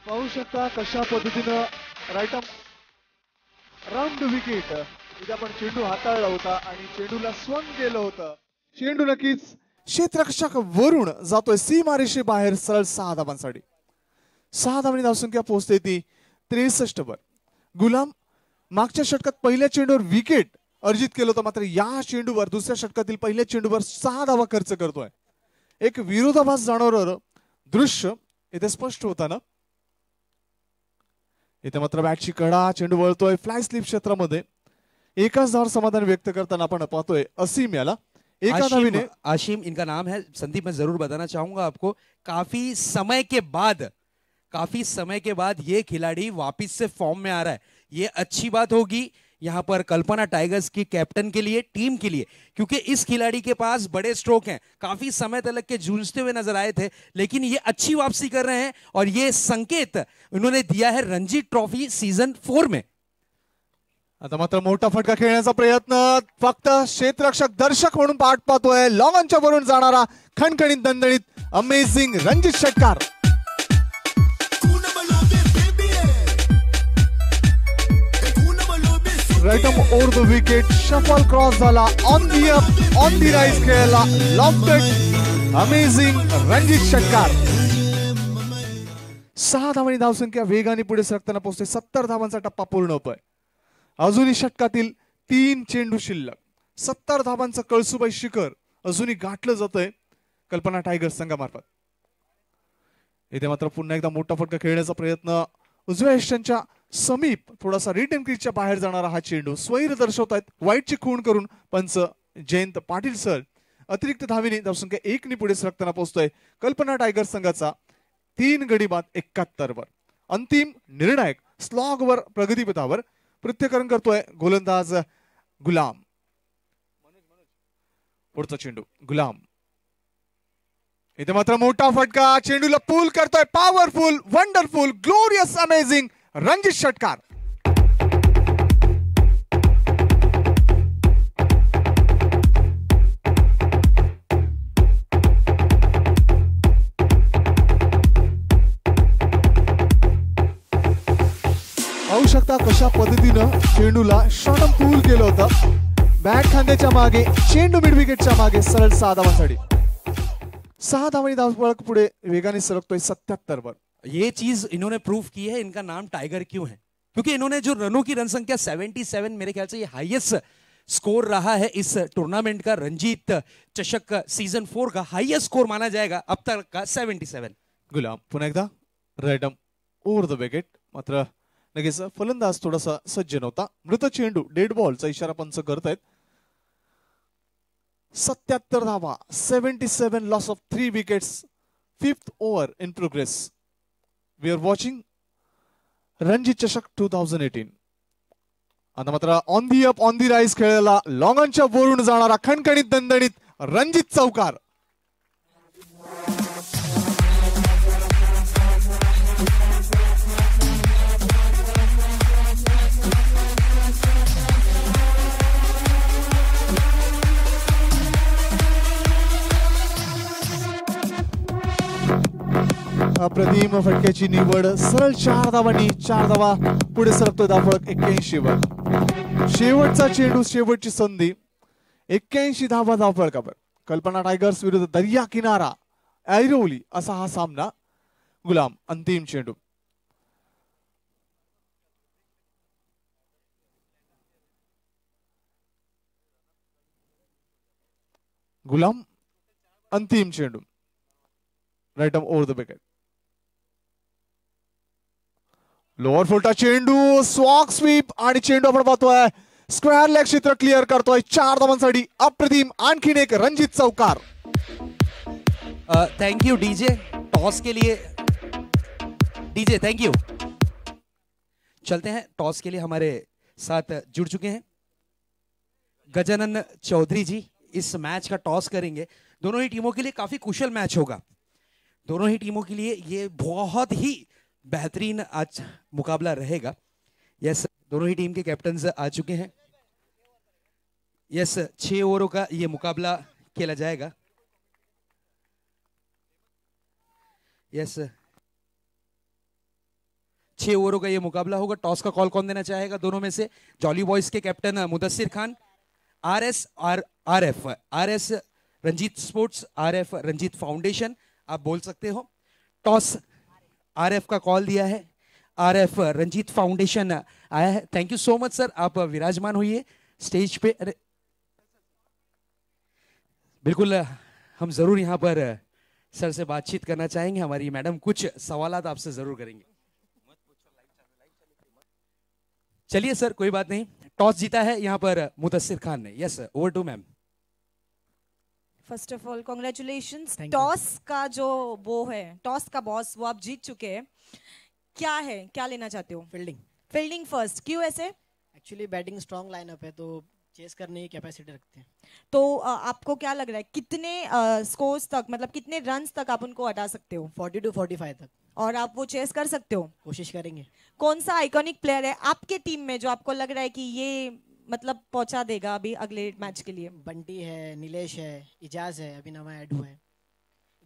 पाहू शकता कशा पद्धतीनं राईट राऊंड विकेट इथे आपण चेंडू हाताळला होता आणि चेंडूला स्वंग केलं होतं. चेंडू नक्कीच क्षेत्ररक्षक वरून जातोय सीमारेषे बाहेर सरळ 6 धावांसाठी. 6 धावांनी धावसंख्या पोहोचते ती 63 वर. गुलाम मागच्या षटकात पहिल्या चेंडूवर विकेट अर्जित केलं होतं मात्र या चेंडूवर दुसऱ्या षटकातील पहिल्या चेंडूवर 6 धावा खर्च करतोय. एक विरोधाभास जाणवणारं दृश्य इथे स्पष्ट होताना. इथे मात्र बॅटची कडा चेंडू वळतोय फ्लाय स्लिप क्षेत्रामध्ये. एकाच धावावर समाधान व्यक्त करताना आपण पाहतोय असीम याला एका धावीने. आशिम इनका नाम है. संदीप मैं जरूर बताना चाहूंगा आपको काफी समय के बाद ये खिलाड़ी वापस से फॉर्म में आ रहा है. ये अच्छी बात होगी यहाँ पर कल्पना टाइगर्स की कैप्टन के लिए, टीम के लिए, क्योंकि इस खिलाड़ी के पास बड़े स्ट्रोक हैं. काफी समय तक के जूझते हुए नजर आए थे लेकिन ये अच्छी वापसी कर रहे हैं और ये संकेत उन्होंने दिया है रणजी ट्रॉफी सीजन 4 में. आता मात्र मोठा फटका खेळण्याचा प्रयत्न. फक्त क्षेत्ररक्षक दर्शक म्हणून पाठ पाहतोय. लॉंगच्या वरून जाणारा खणखणीत दणदणीत अमेझिंग रणजित षटकार. Right arm over the wicket, shuffle cross झाला, on the up on the rise खेळला, लॉफ्टेड अमेझिंग रणजित षटकार. 6 धावांनी धावसंख्या वेगाने पुढे सरकताना पोहोचते. 70 धावांचा टप्पा पूर्ण होतोय. अजूनही षटकातील 3 चेंडू शिल्लक. 70 धावांचं कळसुबाई शिखर अजूनही गाठलं जातंय कल्पना टायगर्स संघामार्फत. इथे मात्र पुन्हा एकदा मोठा फटका खेळण्याचा प्रयत्न. उजव्या यष्टीच्या समीप थोडासा रिटर्न क्रीजच्या बाहेर जाणारा हा चेंडू स्वैर दर्शवतायत. वाईटची खूण करून पंच जयंत पाटील सर. अतिरिक्त धावेने धावसंख्या 1 ने पुढे सरकताना पोहोचतोय कल्पना टायगर्स संघाचा 3 गडी बाद 71 वर. अंतिम निर्णायक स्लॉग वर प्रगतीपथावर प्रत्यकरण करतोय गोलंदाज गुलाम. पुढचा चेंडू गुलाम. इथे मात्र मोठा फटका, चेंडूला पूल करतोय. Powerful, wonderful, glorious, amazing Ranjit षटकार. पाहू शकता कशा पद्धतीनं चेंडूला शॉर्टम पूल केलं होतं. बॅट खांद्याच्या मागे, चेंडू मिड विकेटच्या मागे सरळ 6 धावांसाठी. 6 धावांनी धावफलक पुढे वेगाने सरकतोय 77 वर. ये चीज इन्होंने प्रूव की है, इनका नाम टाइगर क्यों है, क्योंकि इन्होंने जो रनों की रन संख्या 77, मेरे ख्याल से ये हाईएस्ट स्कोर रहा है इस टूर्नामेंट का. रणजीत चषक सीजन 4 का हाईएस्ट स्कोर माना जाएगा अब तक का 77. गुलाम पुन्हा एकदा राईटम ओव्हर द विकेट. मात्र लगेच फलंदाज थोडासा सज्ज नव्हता. मृत चेंडू, डेड बॉलचा इशारा पंच करतायत. 77 धावा, 77 loss of 3 wickets. 5th over in progress. We are watching Ranjit चषक 2018. आता मात्र on the up on the rise खेळायला लॉंगॉनच्या वरून जाणारा खणखणीत दणदणीत रणजित चौकार. अप्रतिम फटक्याची निवड. सरळ 4 धावांनी 4 धावा पुढे सरकतोय धावफलक 81 वर. शेवटचा चेंडू, शेवटची संधी. 81 धावा धावफलकावर. कल्पना टायगर्स विरुद्ध दर्या किनारा ऐरोली असा हा सामना. गुलाम अंतिम चेंडू. गुलाम अंतिम चेंडू. राईटम ओव्हर द विकेट. लोअर फुलटा चेंडू, स्वॉक स्वीप आणि चेंडू आपण पाहतोय स्क्वेअर लेग क्षेत्र क्लिअर करतोय 4 धावांसाठी. अप्रतिम आणखीन एक रणजित चौकार. थैंक यू डीजे टॉस के लिए. DJ thank you. चलते हैं टॉस के लिए. हमारे साथ जुड़ चुके हैं गजानन चौधरी जी. इस मैच का टॉस करेंगे. दोनों ही टीमों के लिए काफी कुशल मैच होगा. दोनों ही टीमों के लिए ये बहुत ही बेहतरीन आज मुकाबला रहेगा. यस, दोनों ही टीम के कैप्टन आ चुके हैं. यस, 6 ओवरों का ये मुकाबला खेला जाएगा. यस, 6 ओवरों का ये मुकाबला होगा. टॉस का कॉल कौन देना चाहेगा दोनों में से? जॉली बॉयज के captain Mudassir Khan, RS Ranjit sports, RF Ranjit foundation, आप बोल सकते हो. टॉस आरएफ का कॉल दिया है. आरएफ रंजीत फाउंडेशन आया है. Thank you so much sir, आप विराजमान होइए स्टेज पे. अरे बिल्कुल, हम जरूर यहाँ पर सर से बातचीत करना चाहेंगे. हमारी मैडम कुछ सवालात आपसे जरूर करेंगे. चलिए सर, कोई बात नहीं. टॉस जीता है यहाँ पर मुदस्सिर खान ने. Yes, over to ma'am. First of all congratulations. Toss का जो वो है, टॉस का बॉस, वो आप जीत चुके हैं. क्या है, क्या लेना चाहते हो? फील्डिंग. Fielding first. क्यों ऐसे? एक्चुअली बैटिंग स्ट्रॉन्ग लाइनअप है तो चेस करने की कैपेसिटी रखते हैं. तो आपको क्या लग रहा है कितने स्कोर्स तक, मतलब कितने रन्स तक आप उनको हटा सकते हो? 40 to 45 तक. और आप वो चेस कर सकते हो? कोशिश करेंगे. कौन सा आइकॉनिक प्लेयर है आपके टीम में जो आपको लग रहा है कि ये मतलब पहुंचा देगा अभी अगले मैच के लिए? बंटी है, नीलेश है, इजाज है, अभी नवा ऐड हुआ है.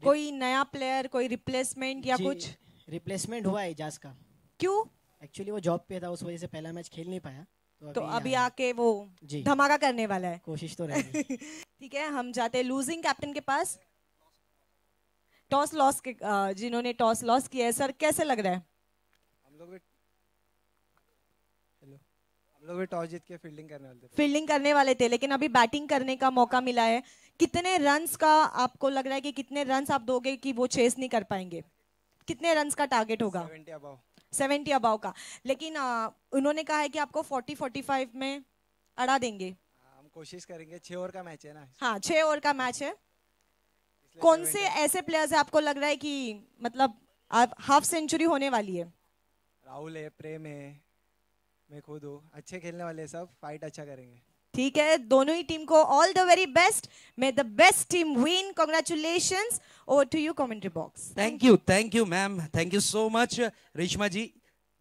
कोई नया प्लेयर, कोई रिप्लेसमेंट या कुछ? रिप्लेसमेंट हुआ है इजाज का. क्यों? एक्चुअली वो जॉब पे था, उस वजह से पहला मैच खेल नहीं पाया. तो अभी आए हैं। आके वो जी धमाका करने वाला है। कोशिश तो रहेगी। ठीक है, हम जाते हैं लूजिंग कैप्टन के पास। टॉस लॉस के जिन्होंने टॉस लॉस किया है, सर कैसे लग रहा है? हम लोग भी टॉस जीत के फील्डिंग करने वाले थे। फील्डिंग करने वाले थे, लेकिन अभी बैटिंग करने का मौका मिला है। कितने रन्स का आपको लग रहा है कि कितने रन्स आप दोगे कि वो चेस नहीं कर पाएंगे? कितने रन्स का टारगेट होगा? 70 अबाव। 70 अबाव का, लेकिन उन्होंने कहा है कि आपको 40-45 में अड़ा देंगे। हम कोशिश करेंगे, 6 ओवर का मैच है ना। हाँ, 6 ओवर का मैच है। इसलिए कौन 70 से ऐसे प्लेयर्स है आपको लग रहा है कि मतलब आप हाफ सेंचुरी होने वाली है? राहुल है, प्रेम है, मैं खुद हूँ, अच्छे खेलने वाले सब, फाइट अच्छा करेंगे। ठीक है, दोनों ही टीम को all the very best. May the best team win. Congratulations. Over to you commentary box. Thank you ma'am, thank you so much Reshma ji,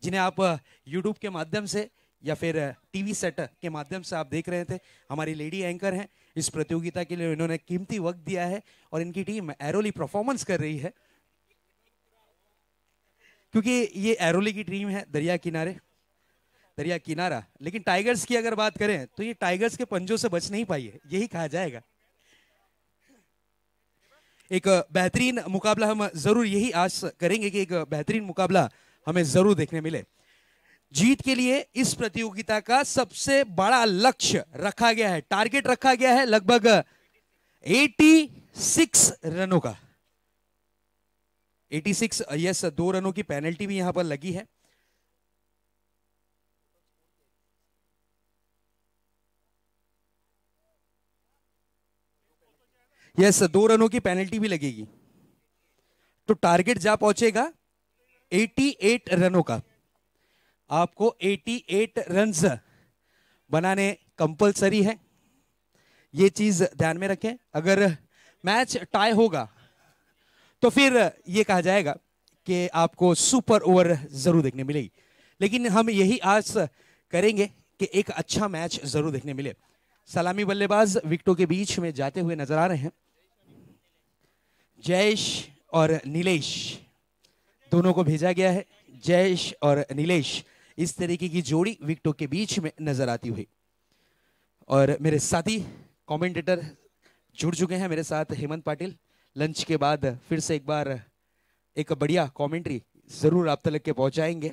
जिन्हें आप यूट्यूब के माध्यम से या फिर टीवी सेट के माध्यम से आप देख रहे थे। हमारी लेडी एंकर हैं, इस प्रतियोगिता के लिए इन्होंने कीमती वक्त दिया है और इनकी टीम एरोली परफॉर्मेंस कर रही है, क्योंकि ये एरोली की टीम है दरिया किनारा। लेकिन टाइगर्स की अगर बात करें तो ये टाइगर्स के पंजों से बच नहीं पाई है, यही कहा जाएगा। एक बेहतरीन मुकाबला हम जरूर यही आस करेंगे कि एक बेहतरीन मुकाबला हमें जरूर देखने मिले। जीत के लिए इस प्रतियोगिता का सबसे बड़ा लक्ष्य रखा गया है, टारगेट रखा गया है लगभग 86 रनों का। 86, यस, 2 रनों की पेनल्टी भी यहां पर लगी है। यस, 2 रनों की पेनल्टी भी लगेगी, तो टारगेट जा पहुंचेगा 88 रनों का। आपको 88 रन्स बनाने कंपलसरी है, ये चीज ध्यान में रखें। अगर मैच टाई होगा तो फिर ये कहा जाएगा कि आपको सुपर ओवर जरूर देखने मिलेगी, लेकिन हम यही आस करेंगे कि एक अच्छा मैच जरूर देखने मिले। सलामी बल्लेबाज विकेटों के बीच में जाते हुए नजर आ रहे हैं। जयेश और नीलेश दोनों को भेजा गया है। जयेश और नीलेश, इस तरीके की जोड़ी विकेटों के बीच में नजर आती हुई। और मेरे साथी कमेंटेटर जुड़ चुके हैं मेरे साथ, हेमंत पाटिल। लंच के बाद फिर से एक बार एक बढ़िया कमेंट्री जरूर आप तक के पहुंचाएंगे।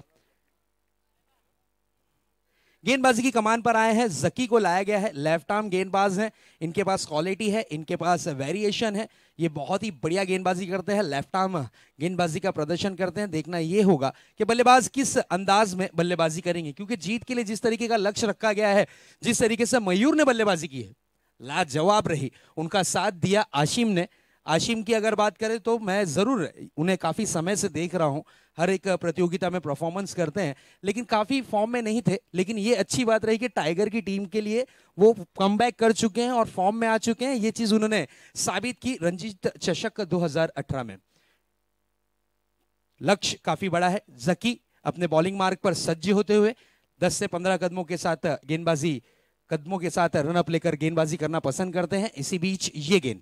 गेंदबाजी की कमान पर आए हैं, जकी को लाया गया है। लेफ्ट आर्म गेंदबाज हैं, इनके पास क्वालिटी है, इनके पास वेरिएशन है, ये बहुत ही बढ़िया गेंदबाजी करते हैं, लेफ्ट आर्म गेंदबाजी का प्रदर्शन करते हैं। देखना ये होगा कि बल्लेबाज किस अंदाज में बल्लेबाजी करेंगे, क्योंकि जीत के लिए जिस तरीके का लक्ष्य रखा गया है, जिस तरीके से मयूर ने बल्लेबाजी की है, लाजवाब रही। उनका साथ दिया आशिम ने। आशिम की अगर बात करें तो मैं जरूर उन्हें काफी समय से देख रहा हूं, हर एक प्रतियोगिता में परफॉर्मेंस करते हैं, लेकिन काफी फॉर्म में नहीं थे। लेकिन ये अच्छी बात रही कि टाइगर की टीम के लिए वो कमबैक कर चुके हैं और फॉर्म में आ चुके हैं। ये चीज उन्होंने साबित की रणजी चषक 2018 में। लक्ष्य काफी बड़ा है। जकी अपने बॉलिंग मार्ग पर सज्ज होते हुए 10 से 15 कदमों के साथ रन अप लेकर गेंदबाजी करना पसंद करते हैं। इसी बीच ये गेंद,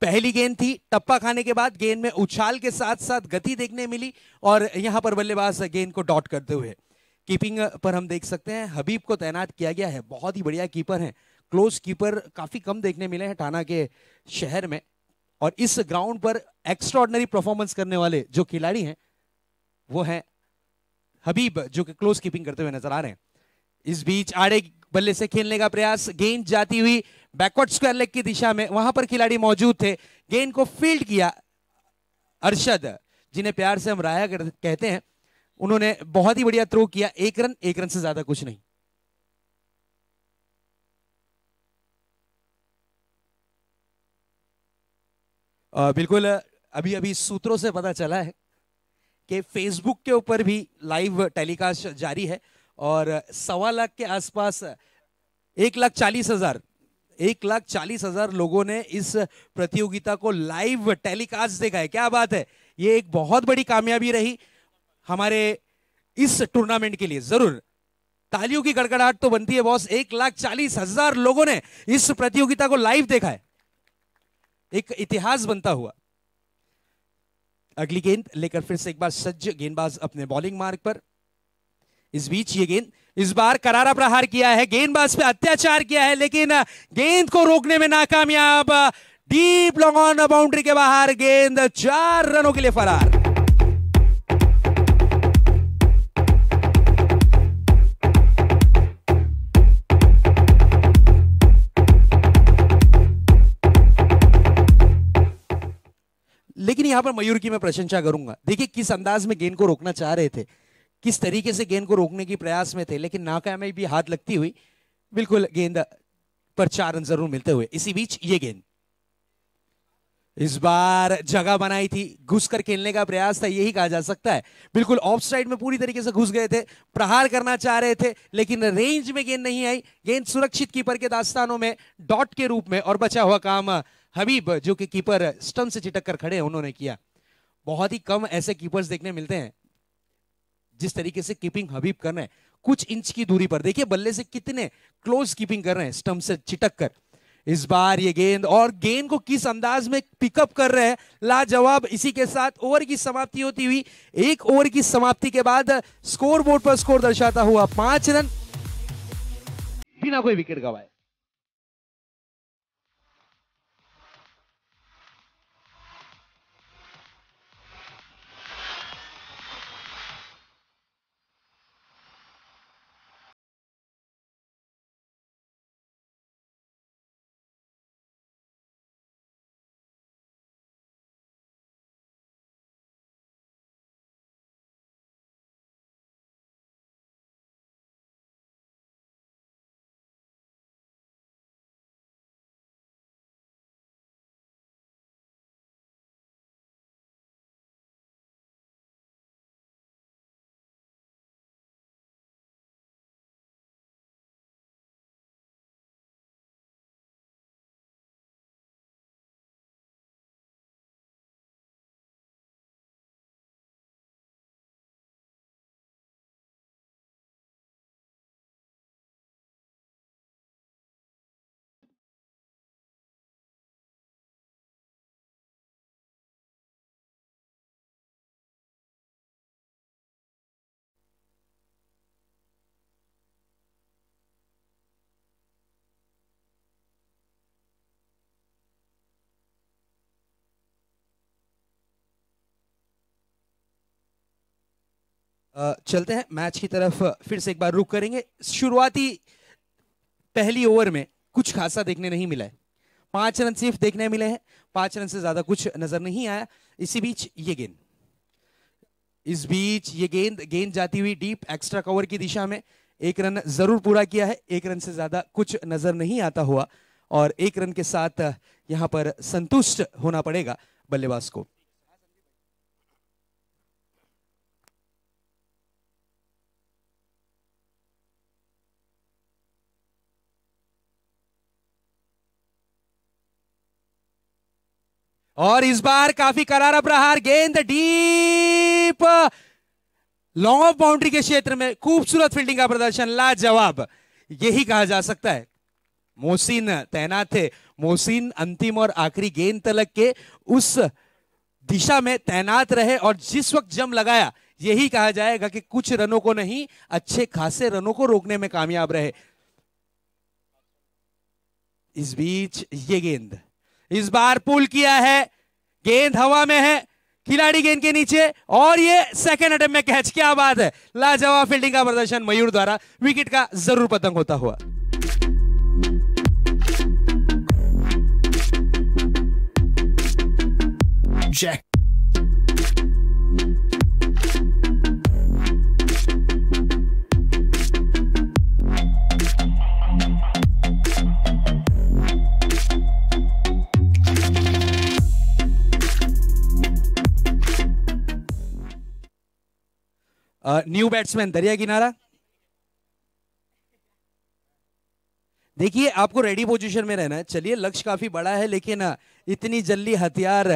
पहली गेंद थी, टप्पा खाने के बाद गेंद में उछाल के साथ साथ गति देखने मिली और यहां पर बल्लेबाज गेंद को डॉट करते हुए। कीपिंग पर हम देख सकते हैं हबीब को तैनात किया गया है, बहुत ही बढ़िया कीपर हैं। क्लोज कीपर काफी कम देखने मिले हैं टाना के शहर में, और इस ग्राउंड पर एक्स्ट्राऑर्डिनरी परफॉर्मेंस करने वाले जो खिलाड़ी हैं वो हैं हबीब, जो कि क्लोज कीपिंग करते हुए नजर आ रहे हैं। इस बीच आड़े बल्ले से खेलने का प्रयास, गेंद जाती हुई बैकवर्ड स्क्वायर लेग की दिशा में, वहां पर खिलाड़ी मौजूद थे, गेंद को फील्ड किया अरशद, जिन्हें प्यार से हम राया कहते हैं। उन्होंने बहुत ही बढ़िया थ्रो किया, 1 रन से ज्यादा कुछ नहीं। बिल्कुल, अभी सूत्रों से पता चला है कि फेसबुक के ऊपर भी लाइव टेलीकास्ट जारी है और 1.25 लाख के आसपास 1,40,000 लोगों ने इस प्रतियोगिता को लाइव टेलीकास्ट देखा है। क्या बात है, ये एक बहुत बड़ी कामयाबी रही हमारे इस टूर्नामेंट के लिए। जरूर तालियों की गड़गड़ाहट तो बनती है बॉस। 1,40,000 लोगों ने इस प्रतियोगिता को लाइव देखा है, एक इतिहास बनता हुआ। अगली गेंद लेकर फिर से एक बार सज्ज गेंदबाज अपने बॉलिंग मार्ग पर। इस बीच ये गेंद इस बार करारा प्रहार किया है, गेंदबाज पे अत्याचार किया है, लेकिन गेंद को रोकने में नाकामयाब। डीप लॉन्ग ऑन बाउंड्री के बाहर गेंद, 4 रनों के लिए फरार। लेकिन यहां पर मयूर की मैं प्रशंसा करूंगा। देखिए किस अंदाज में गेंद को रोकना चाह रहे थे, किस तरीके से गेंद को रोकने की प्रयास में थे, लेकिन नाकामयाबी भी हाथ लगती हुई बिल्कुल गेंद पर 4 रन जरूर मिलते हुए। इसी बीच ये गेंद इस बार जगह बनाई थी, घुसकर खेलने का प्रयास था, यही कहा जा सकता है। बिल्कुल ऑफ साइड में पूरी तरीके से घुस गए थे, प्रहार करना चाह रहे थे, लेकिन रेंज में गेंद नहीं आई। गेंद सुरक्षित कीपर के दास्तानों में डॉट के रूप में, और बचा हुआ काम हबीब जो कि कीपर स्टंप से चिटक कर खड़े हैं उन्होंने किया। बहुत ही कम ऐसे कीपर्स देखने मिलते हैं जिस तरीके से कीपिंग हबीब कर रहे हैं, कुछ इंच की दूरी पर। देखिए बल्ले से कितने क्लोज कीपिंग कर रहे हैं, स्टंप से चिटक कर। इस बार ये गेंद, और गेंद को किस अंदाज में पिकअप कर रहे हैं, लाजवाब। इसी के साथ ओवर की समाप्ति होती हुई, 1 ओवर की समाप्ति के बाद स्कोर बोर्ड पर स्कोर दर्शाता हुआ 5 रन बिना कोई विकेट गंवाए। चलते हैं मैच की तरफ, फिर से एक बार रुक करेंगे। शुरुआती पहली ओवर में कुछ खासा देखने नहीं मिला है, 5 रन सिर्फ देखने मिले हैं, 5 रन से ज्यादा कुछ नजर नहीं आया। इसी बीच ये गेंद, इस बीच ये गेंद जाती हुई डीप एक्स्ट्रा कवर की दिशा में, 1 रन जरूर पूरा किया है, 1 रन से ज्यादा कुछ नजर नहीं आता हुआ, और 1 रन के साथ यहां पर संतुष्ट होना पड़ेगा बल्लेबाज को। और इस बार काफी करारा प्रहार, गेंद डीप लॉन्ग ऑफ बाउंड्री के क्षेत्र में, खूबसूरत फील्डिंग का प्रदर्शन, लाजवाब, यही कहा जा सकता है। मोहसिन तैनात थे, मोहसिन अंतिम और आखिरी गेंद तलक के उस दिशा में तैनात रहे, और जिस वक्त जम लगाया, यही कहा जाएगा कि कुछ रनों को नहीं, अच्छे खासे रनों को रोकने में कामयाब रहे। इस बीच ये गेंद इस बार पुल किया है, गेंद हवा में है, खिलाड़ी गेंद के नीचे, और ये सेकंड अटेम्प्ट में कैच, क्या बात है, लाजवाब फील्डिंग का प्रदर्शन मयूर द्वारा, विकेट का जरूर पतंग होता हुआ। Jack. न्यू बैट्समैन दरिया किनारा, देखिए आपको रेडी पोजीशन में रहना है। चलिए लक्ष्य काफी बड़ा है, लेकिन इतनी जल्दी हथियार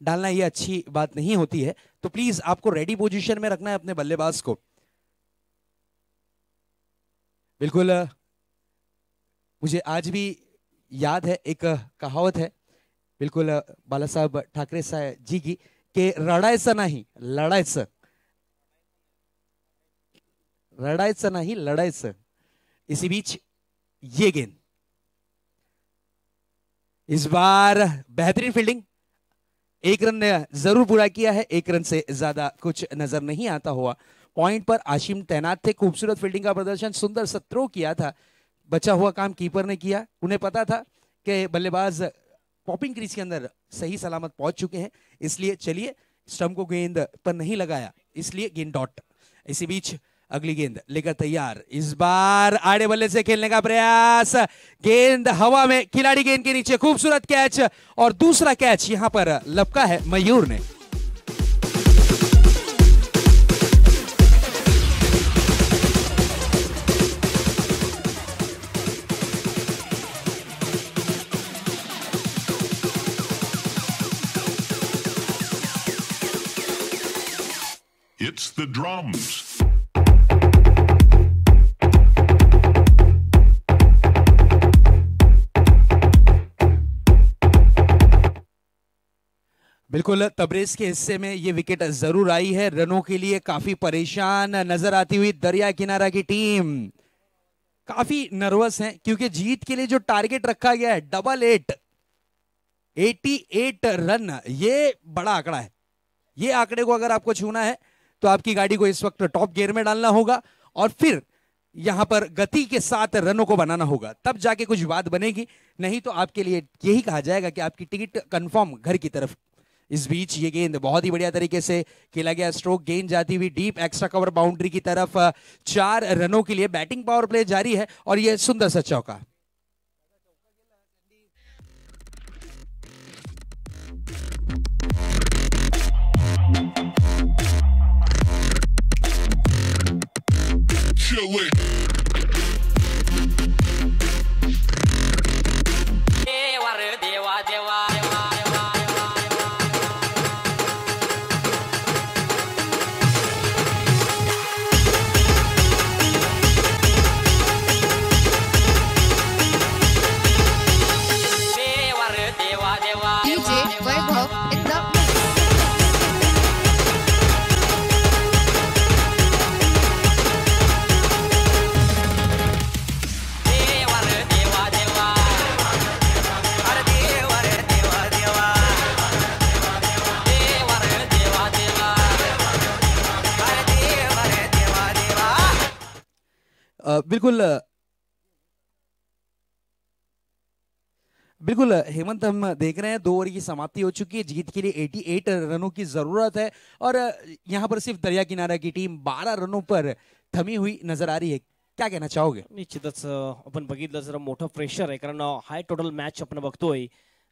डालना ये अच्छी बात नहीं होती है, तो प्लीज आपको रेडी पोजीशन में रखना है अपने बल्लेबाज को। बिल्कुल मुझे आज भी याद है, एक कहावत है बिल्कुल बाला साहब ठाकरे साहब जी की, कि रडायचं नाही लढायचं। रडायचं नाही, लढायचं। इसी बीच ये गेंद, इस बार बेहतरीन फील्डिंग, एक रन जरूर पूरा किया है, एक रन से ज्यादा कुछ नजर नहीं आता हुआ। पॉइंट पर आशिम तैनात थे, खूबसूरत फील्डिंग का प्रदर्शन, सुंदर सा थ्रो किया था, बचा हुआ काम कीपर ने किया। उन्हें पता था कि बल्लेबाज पॉपिंग क्रीज के अंदर सही सलामत पहुंच चुके हैं, इसलिए चलिए स्टंप को गेंद पर नहीं लगाया, इसलिए गेंद डॉट। इसी बीच अगली गेंद लेकर तैयार, इस बार आड़े बल्ले से खेलने का प्रयास, गेंद हवा में, खिलाड़ी गेंद के नीचे, खूबसूरत कैच, और दूसरा कैच यहां पर लपका है मयूर ने। It's the drums. बिल्कुल तबरेज के हिस्से में ये विकेट जरूर आई है, रनों के लिए काफी परेशान नजर आती हुई दरिया किनारा की टीम काफी नर्वस है, क्योंकि जीत के लिए जो टारगेट रखा गया है डबल 88 रन, ये बड़ा आंकड़ा है। ये आंकड़े को अगर आपको छूना है तो आपकी गाड़ी को इस वक्त टॉप गियर में डालना होगा और फिर यहां पर गति के साथ रनों को बनाना होगा, तब जाके कुछ बात बनेगी, नहीं तो आपके लिए यही कहा जाएगा कि आपकी टिकट कंफर्म घर की तरफ। इस बीच ये गेंद बहुत ही बढ़िया तरीके से खेला गया स्ट्रोक, गेंद जाती हुई डीप एक्स्ट्रा कवर बाउंड्री की तरफ। 4 रनों के लिए बैटिंग पावर प्ले जारी है और यह सुंदर सा चौका। बिल्कुल हेमंत, हम देख रहे हैं 2 ओवर की समाप्ति हो चुकी है, जीत के लिए 88 रनों की जरूरत है और यहां पर सिर्फ दरिया किनारा की टीम 12 रनों पर थमी हुई नजर आ रही है। क्या कहना चाहोगे? निश्चितच आपण बघितलं जरा मोठं प्रेशर आहे, कारण हाय टोटल मॅच आपण बघतोय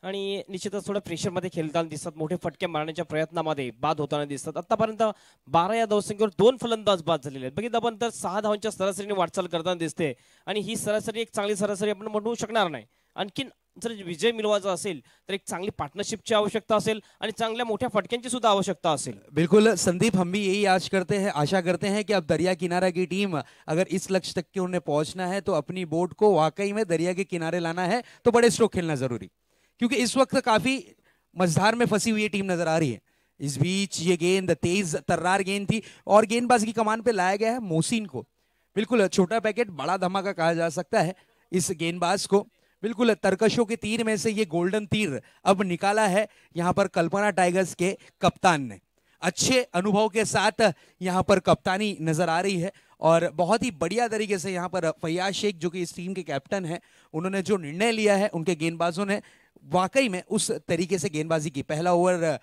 आणि निश्चितच थोडं प्रेशरमध्ये खेळताना दिसतात, मोठे फटके मारण्याच्या प्रयत्नामध्ये बाद होताना दिसतात। आतापर्यंत 12 या धावसंख्येवर 2 फलंदाज बाद झालेले आहेत। बघितलं आपण तर 6 धावांच्या सरासरीने वाटचाल करताना दिसते आणि ही सरासरी एक चांगली सरासरी आपण म्हणू शकणार नाही। आणखीन जर विजय मिळवायचा असेल तर एक चांगली पार्टनरशिपची आवश्यकता असेल आणि चांगल्या मोठ्या फटक्यांची सुद्धा आवश्यकता असेल। बिल्कुल संदीप, हम भी यही आशा करते हैं कि अब दरिया किनारा की टीम अगर इस लक्ष्य तक के उन्हें पहुंचना है तो अपनी बोट को वाकई में दरिया के किनारे लाना है, तो बड़े स्ट्रोक खेलना जरूरी, क्योंकि इस वक्त काफी मझधार में फंसी हुई टीम नजर आ रही है। इस बीच ये गेंद तेज तर्रार गेंद थी और गेंदबाज की कमान पे लाया गया है मोहसिन को। बिल्कुल छोटा पैकेट बड़ा धमाका कहा जा सकता है इस गेंदबाज को। बिल्कुल तरकशों के तीर में से ये गोल्डन तीर अब निकाला है यहाँ पर कल्पना टाइगर्स के कप्तान ने। अच्छे अनुभव के साथ यहाँ पर कप्तानी नजर आ रही है और बहुत ही बढ़िया तरीके से यहाँ पर फैयाज शेख जो कि इस टीम के कैप्टन हैं, उन्होंने जो निर्णय लिया है, उनके गेंदबाजों ने वाकई में उस तरीके से गेंदबाजी की। पहला ओवर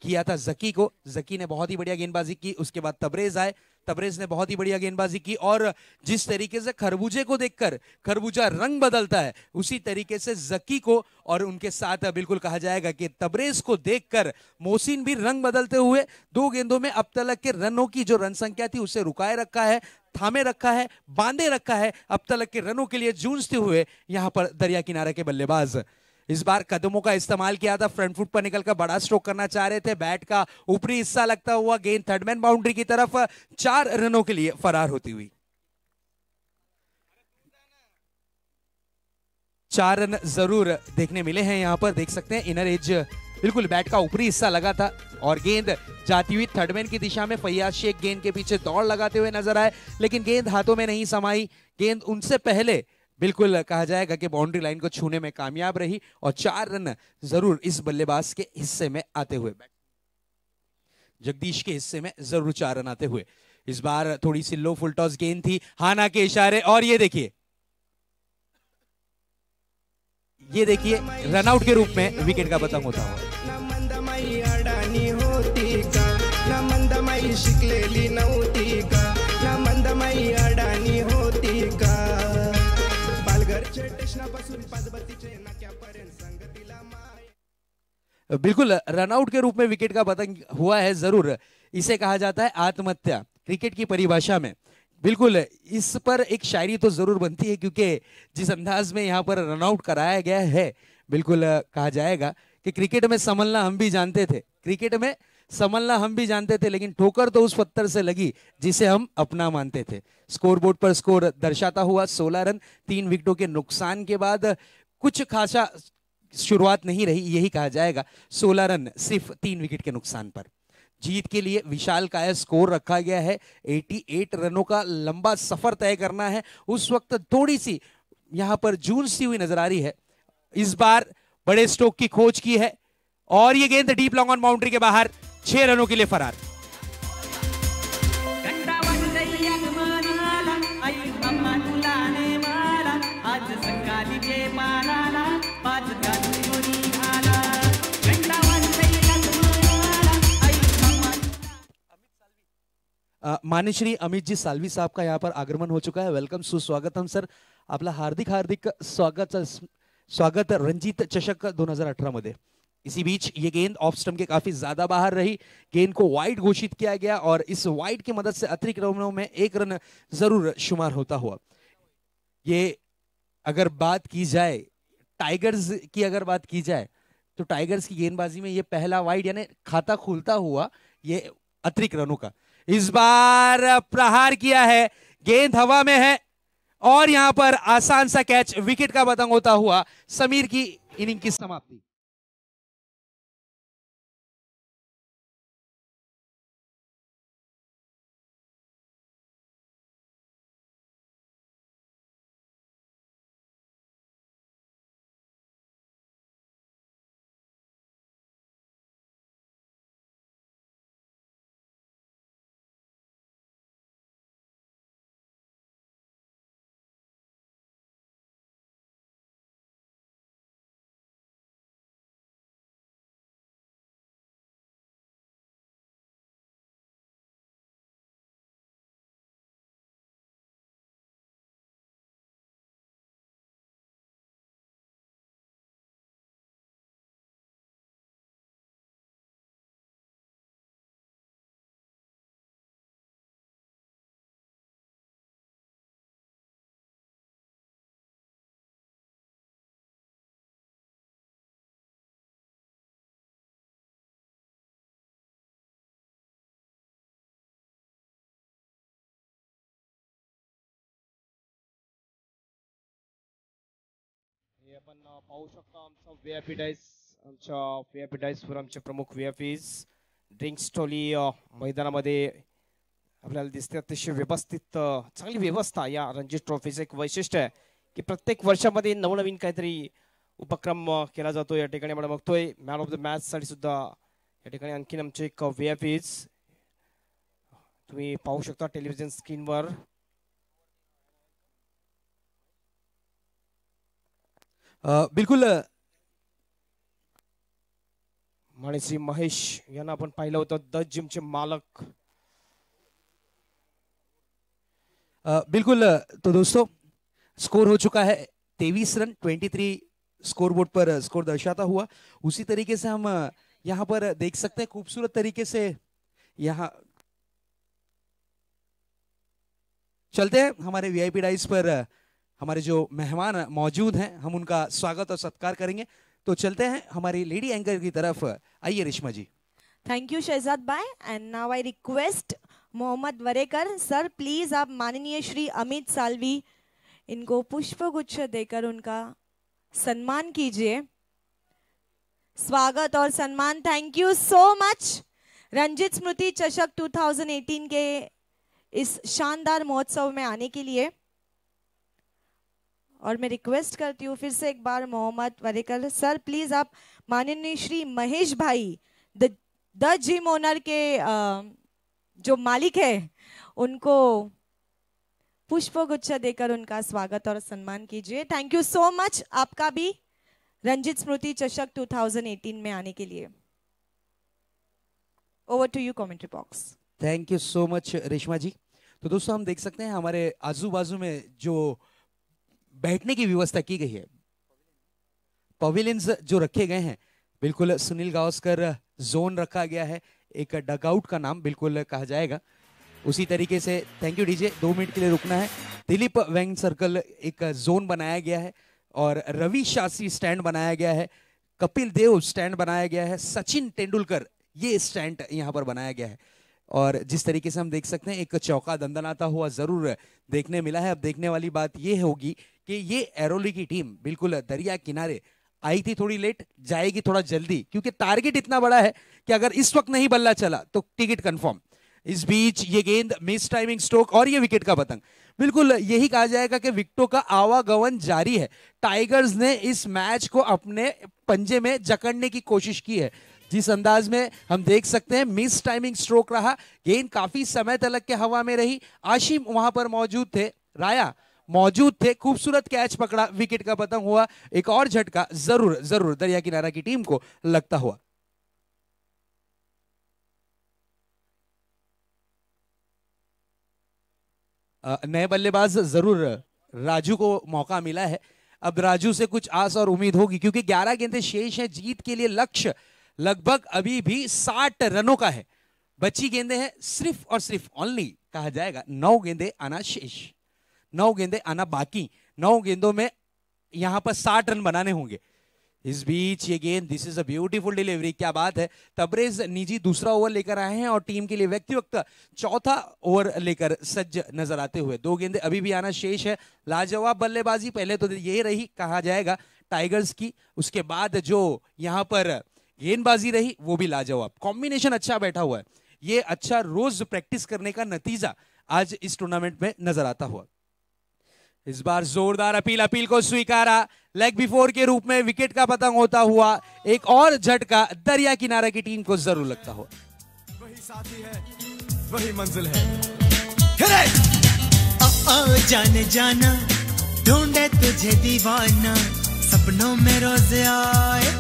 किया था जकी को, जकी ने बहुत ही बढ़िया गेंदबाजी की, उसके बाद तबरेज आए, तबरेज ने बहुत ही बढ़िया गेंदबाजी की और जिस तरीके से खरबूजे को देखकर खरबूजा रंग बदलता है, उसी तरीके से जकी को और उनके साथ बिल्कुल कहा जाएगा कि तबरेज को देखकर मोहसिन भी रंग बदलते हुए 2 गेंदों में अब तक के रनों की जो रन संख्या थी उसे रुकाए रखा है, थामे रखा है, बांधे रखा है। अब तक के रनों के लिए जूझते हुए यहां पर दरिया किनारे के बल्लेबाज इस बार कदमों का इस्तेमाल किया था, फ्रंट फुट पर निकलकर बड़ा स्ट्रोक करना चाह रहे थे, बैट का ऊपरी हिस्सा लगता हुआ गेंद थर्डमैन बाउंड्री की तरफ 4 रनों के लिए फरार होती हुई। 4 रन जरूर देखने मिले हैं, यहां पर देख सकते हैं इनर एज बिल्कुल बैट का ऊपरी हिस्सा लगा था और गेंद जाती हुई थर्डमैन की दिशा में फैयाज शेख गेंद के पीछे दौड़ लगाते हुए नजर आए, लेकिन गेंद हाथों में नहीं समाई। गेंद उनसे पहले बिल्कुल कहा जाएगा कि बाउंड्री लाइन को छूने में कामयाब रही और 4 रन जरूर इस बल्लेबाज के हिस्से में आते हुए, जगदीश के हिस्से में जरूर 4 रन आते हुए। इस बार थोड़ी सी लो फुल टॉस गेंद थी, हाना के इशारे, और ये देखिए रनआउट के रूप में विकेट का पतंग होता हुआ। शिकलेली नव्हती का, ना मंदमाई अडाणी होती का, पालघरच्या स्टेशनापासून पाचबत्तीचे नाक्यापर्यंत संगतीला माय। बिल्कुल रनआउट के रूप में विकेट का पतंग हुआ है, जरूर इसे कहा जाता है आत्महत्या क्रिकेट की परिभाषा में। बिल्कुल इस पर एक शायरी तो जरूर बनती है, क्योंकि जिस अंदाज में यहाँ पर रनआउट कराया गया है, बिल्कुल कहा जाएगा कि क्रिकेट में संभलना हम भी जानते थे, लेकिन ठोकर तो उस पत्थर से लगी जिसे हम अपना मानते थे। स्कोरबोर्ड पर स्कोर दर्शाता हुआ 16 रन 3 विकेटों के नुकसान के बाद कुछ खासा शुरुआत नहीं रही, यही कहा जाएगा। 16 रन सिर्फ 3 विकेट के नुकसान पर जीत के लिए विशाल काया स्कोर रखा गया है। 88 रनों का लंबा सफर तय करना है। उस वक्त थोड़ी सी यहां पर जूझती हुई नजर आ रही है। इस बार बड़े स्ट्रोक की खोज की है और ये गेंद डीप लॉन्ग ऑन बाउंड्री के बाहर, 6 रनों के लिए फरार। मान्य श्री अमित जी साल्वी साहब का यहाँ पर आगमन हो चुका है। वेलकम, सुस्वागतम सर, आपला हार्दिक हार्दिक स्वागत रणजीत चषक 2018 मध्ये। इसी बीच ये गेंद ऑफ स्टंप के काफी ज्यादा बाहर रही, गेंद को वाइड घोषित किया गया और इस वाइड की मदद से अतिरिक्त रनों में 1 रन जरूर शुमार होता हुआ। ये अगर बात की जाए टाइगर्स की, तो टाइगर्स की गेंदबाजी में ये पहला वाइड यानी खाता खुलता हुआ ये अतिरिक्त रनों का। इस बार प्रहार किया है, गेंद हवा में है और यहां पर आसान सा कैच, विकेट का पतंग होता हुआ समीर की इनिंग की समाप्ति। आपण पाहू शकता आमचा व्हीआयपी डायस वर आमचे प्रमुख व्हीआयपीज ड्रिंक्स ट्रॉली मैदानामध्ये आपल्याला दिसते। अतिशय व्यवस्थित चांगली व्यवस्था या रणजी ट्रॉफीचं एक वैशिष्ट्य आहे की प्रत्येक वर्षामध्ये नवनवीन काहीतरी उपक्रम केला जातो। या ठिकाणी आपण बघतोय मॅन ऑफ द मॅच साठी सुद्धा या ठिकाणी आणखीन आमचे एक व्हीआयपीज तुम्ही पाहू शकता टेलिव्हिजन स्क्रीनवर। बिल्कुल माने श्री महेश यांना आपण पाहिलं होतं, द जिमचे मालक। बिल्कुल, तो दोस्तों स्कोर हो चुका है 23 रन 23 स्कोरबोर्ड पर स्कोर दर्शाता हुआ। उसी तरीके से हम यहाँ पर देख सकते हैं खूबसूरत तरीके से। यहाँ चलते हैं हमारे वीआईपी डाइस पर, हमारे जो मेहमान मौजूद हैं हम उनका स्वागत और सत्कार करेंगे। तो चलते हैं हमारी लेडी एंकर की तरफ। आइए रेशमा जी। थैंक यू शहजाद भाई। And now I request Mohammad Varekar sir, please आप माननीय श्री अमित साल्वी इनको पुष्प गुच्छ देकर उनका सम्मान कीजिए। स्वागत और सम्मान। Thank you so much Ranjit Smriti Chashak 2018 के इस शानदार महोत्सव में आने के लिए। और मैं रिक्वेस्ट करती हूँ फिर से एक बार मोहम्मद वारेकर सर, प्लीज आप माननीय श्री महेश भाई द जिम ओनर के जो मालिक है उनको पुष्प गुच्छ देकर उनका स्वागत और सम्मान कीजिए। थैंक यू सो मच आपका भी रंजित स्मृति चषक 2018 में आने के लिए। Over to you commentary box. Thank you so much Reshma ji. तो दोस्तों हम देख सकते हैं हमारे आजू बाजू में जो बैठने की व्यवस्था की गई है, पवेलियंस जो रखे गए हैं, बिल्कुल सुनील गावस्कर जोन रखा गया है, एक डगआउट का नाम बिल्कुल कहा जाएगा उसी तरीके से। थैंक यू डीजे, 2 मिनट के लिए रुकना है। दिलीप वेंग सर्कल एक जोन बनाया गया है और रवि शास्त्री स्टैंड बनाया गया है, कपिल देव स्टैंड बनाया गया है, सचिन तेंदुलकर ये स्टैंड यहाँ पर बनाया गया है। और जिस तरीके से हम देख सकते हैं एक चौका दंदनाता हुआ जरूर देखने मिला है। अब देखने वाली बात ये होगी कि ये एरोली की टीम बिल्कुल दरिया किनारे आई थी, थोड़ी लेट, जाएगी थोड़ा जल्दी, क्योंकि टारगेट इतना बड़ा है कि अगर इस वक्त नहीं बल्ला चला तो टिकट कंफर्म। इस बीच ये गेंद मिस टाइमिंग स्ट्रोक और ये विकेट का पतंग। बिल्कुल यही कहा जाएगा कि विकेटों का आवागमन जारी है। टाइगर्स ने इस मैच को अपने पंजे में जकड़ने की कोशिश की है। जिस अंदाज में हम देख सकते हैं मिस टाइमिंग स्ट्रोक रहा, गेंद काफी समय तक के हवा में रही। आशिम वहां पर मौजूद थे, राया मौजूद थे, खूबसूरत कैच पकड़ा, विकेट का पतंग हुआ। एक और झटका जरूर जरूर दरिया किनारा की टीम को लगता हुआ। नए बल्लेबाज जरूर राजू को मौका मिला है। अब राजू से कुछ आस और उम्मीद होगी, क्योंकि 11 गेंदें शेष हैं। जीत के लिए लक्ष्य लगभग अभी भी 60 रनों का है। बची गेंदें हैं सिर्फ और सिर्फ ओनली कहा जाएगा 9 गेंदें आना शेष, 9 गेंदें आना बाकी। 9 गेंदों में यहां पर 60 रन बनाने होंगे। इस बीच ये गेंद, this is a beautiful delivery, क्या बात है। तबरेज निजी दूसरा ओवर लेकर आए हैं और टीम के लिए व्यक्तिगत चौथा ओवर लेकर सज्ज नजर आते हुए। 2 गेंदें अभी भी आना शेष है। लाजवाब बल्लेबाजी पहले तो ये रही कहा जाएगा टाइगर्स की, उसके बाद जो यहां पर गेंदबाजी रही वो भी लाजवाब। कॉम्बिनेशन अच्छा बैठा हुआ है। ये अच्छा रोज प्रैक्टिस करने का नतीजा आज इस टूर्नामेंट में नजर आता हुआ। इस बार जोरदार अपील को स्वीकारा, लेग बिफोर के रूप में विकेट का पतंग होता हुआ। एक और झटका दरिया किनारा की टीम को जरूर लगता हुआ। वही साथी है, वही मंजिल है। जाने जाना ढूंढे तुझे दीवाना, सपनों में रोज आए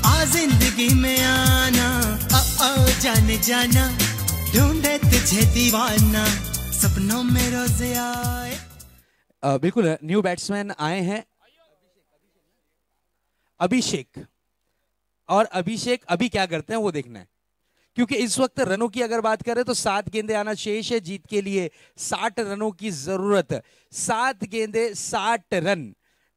आ जिंदगी में आना। जाने जाना ढूंढे तुझे दीवाना, सपनों में रोज आए। बिल्कुल न्यू बैट्समैन आए हैं अभिषेक, और अभिषेक अभी क्या करते हैं वो देखना है, क्योंकि इस वक्त रनों की अगर बात करें तो 7 गेंदें आना शेष है। जीत के लिए 60 रनों की जरूरत। 7 गेंदें 60 रन,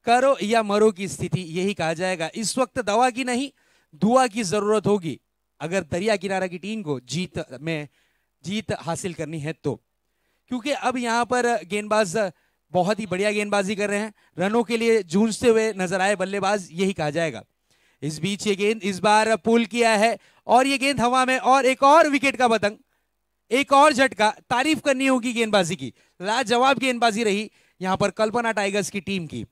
करो या मरो की स्थिति, यही कहा जाएगा। इस वक्त दवा की नहीं दुआ की जरूरत होगी अगर दरिया किनारा की टीम को जीत हासिल करनी है तो, क्योंकि अब यहां पर गेंदबाज बहुत ही बढ़िया गेंदबाजी कर रहे हैं। रनों के लिए जूझते हुए नजर आए बल्लेबाज, यही कहा जाएगा। इस बीच ये गेंद इस बार पुल किया है और ये गेंद हवा में, और एक और विकेट का पतंग, एक और झटका। तारीफ करनी होगी गेंदबाजी की, लाजवाब गेंदबाजी रही यहां पर कल्पना टाइगर्स की टीम की।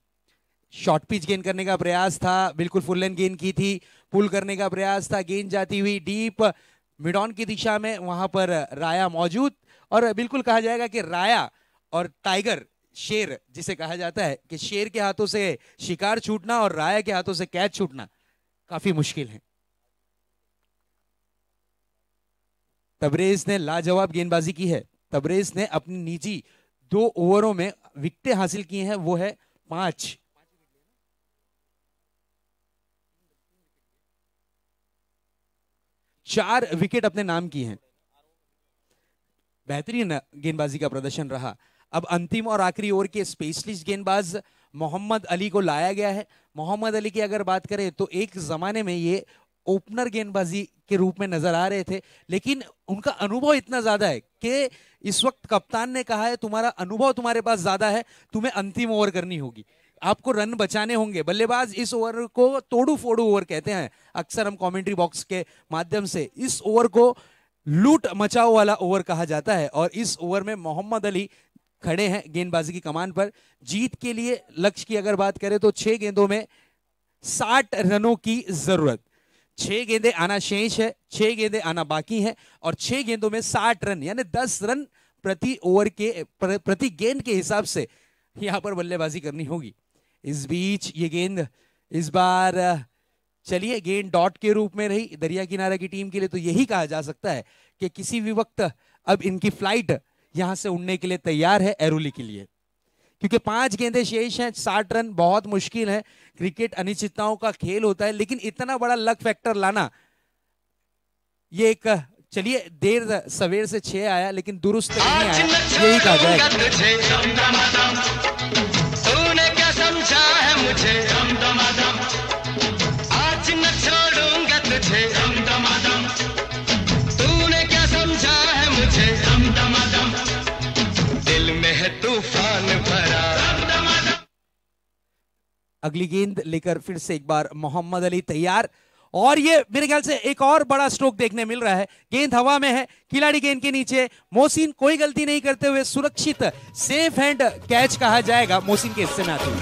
शॉर्ट पिच गेंद करने का प्रयास था, बिल्कुल फुल लेंथ गेंद की थी, पुल करने का प्रयास था, गेंद जाती हुई डीप मिड ऑन की दिशा में, वहां पर राया मौजूद। और बिल्कुल कहा जाएगा कि राया और टाइगर, शेर जिसे कहा जाता है कि शेर के हाथों से शिकार छूटना और राया के हाथों से कैच छूटना काफी मुश्किल है। तबरेज ने लाजवाब गेंदबाजी की है। तबरेज ने अपनी निजी 2 ओवरों में विकेटें हासिल की हैं, वो है 5। चार विकेट अपने नाम की हैं। बेहतरीन गेंदबाजी का प्रदर्शन रहा। अब अंतिम और आखिरी ओवर के स्पेशलिस्ट गेंदबाज मोहम्मद अली को लाया गया है। मोहम्मद अली की अगर बात करें तो एक जमाने में ये ओपनर गेंदबाजी के रूप में नजर आ रहे थे, लेकिन उनका अनुभव इतना ज्यादा है कि इस वक्त कप्तान ने कहा है तुम्हारा अनुभव तुम्हारे पास ज्यादा है, तुम्हें अंतिम ओवर करनी होगी। आपको रन बचाने होंगे। बल्लेबाज इस ओवर को तोड़ू फोड़ू ओवर कहते हैं अक्सर हम कमेंट्री बॉक्स के माध्यम से। इस ओवर को लूट मचाओ वाला ओवर कहा जाता है और इस ओवर में मोहम्मद अली खड़े हैं गेंदबाजी की कमान पर। जीत के लिए लक्ष्य की अगर बात करें तो 6 गेंदों में 60 रनों की जरूरत। 6 गेंदें आना शेष है, 6 गेंदें आना बाकी है और 6 गेंदों में 60 रन यानी 10 रन प्रति ओवर के प्रति गेंद के हिसाब से यहां पर बल्लेबाजी करनी होगी। इस बीच ये गेंद इस बार चलिए गेंद डॉट के रूप में रही दरिया किनारा की टीम के लिए। तो यही कहा जा सकता है कि किसी भी वक्त अब इनकी फ्लाइट यहां से उड़ने के लिए तैयार है एरोली के लिए, क्योंकि 5 गेंदें शेष हैं। 60 रन बहुत मुश्किल है। क्रिकेट अनिश्चितताओं का खेल होता है, लेकिन इतना बड़ा लक फैक्टर लाना ये एक चलिए देर सवेर से 6 आया लेकिन दुरुस्त नहीं आया, यही कहा जाएगा। तूने क्या समझा है मुझे, आज न छोड़ूंगा तुझे, तूने क्या समझा है मुझे, दिल में है तूफान भरा। अगली गेंद लेकर फिर से एक बार मोहम्मद अली तैयार और ये मेरे ख्याल से एक और बड़ा स्ट्रोक देखने मिल रहा है। गेंद हवा में है, खिलाड़ी गेंद के नीचे, मोहसिन कोई गलती नहीं करते हुए सुरक्षित सेफ हैंड कैच कहा जाएगा मोहसिन के हिस्से में आते हुए।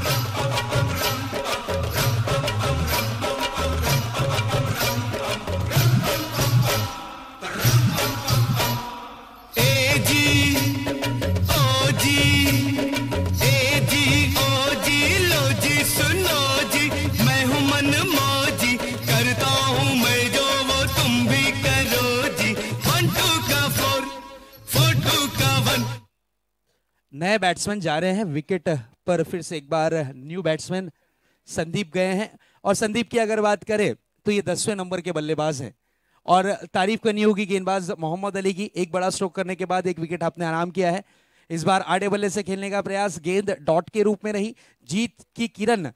नए बैट्समैन जा रहे हैं विकेट पर। फिर से एक बार न्यू बैट्समैन संदीप गए हैं और संदीप की अगर बात करें तो ये 10वें नंबर के बल्लेबाज हैं और तारीफ करनी होगी गेंदबाज मोहम्मद अली की। एक बड़ा स्ट्रोक करने के बाद एक विकेट आपने आराम किया है। इस बार आड़े बल्ले से खेलने का प्रयास, गेंद डॉट के रूप में रही। जीत की किरण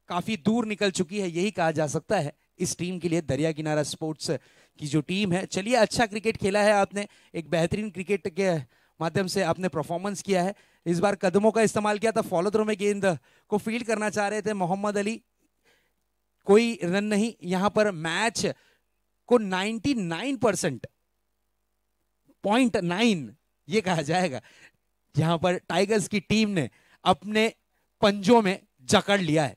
काफी दूर निकल चुकी है, यही कहा जा सकता है इस टीम के लिए, दरिया किनारा स्पोर्ट्स की जो टीम है। चलिए अच्छा क्रिकेट खेला है आपने, एक बेहतरीन क्रिकेट के माध्यम से आपने परफॉर्मेंस किया है। इस बार कदमों का इस्तेमाल किया था, फॉलो थ्रो में गेंद को फील्ड करना चाह रहे थे मोहम्मद अली, कोई रन नहीं। यहां पर मैच को 99.9 ये कहा जाएगा, यहां पर टाइगर्स की टीम ने अपने पंजों में जकड़ लिया है।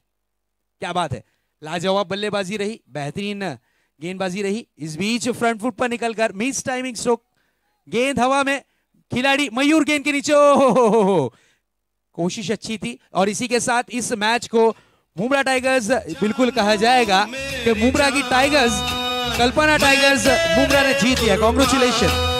क्या बात है, लाजवाब बल्लेबाजी रही, बेहतरीन गेंदबाजी रही। इस बीच फ्रंट फुट पर निकलकर मिस टाइमिंग स्ट्रोक, गेंद हवा में, खिलाड़ी मयूर गेंद के नीचे, ओहो कोशिश अच्छी थी। और इसी के साथ इस मैच को मुंब्रा टाइगर्स बिल्कुल कहा जाएगा कि मुंब्रा की टाइगर्स, कल्पना टाइगर्स मुंब्रा ने जीत लिया। कांग्रेचुलेशन।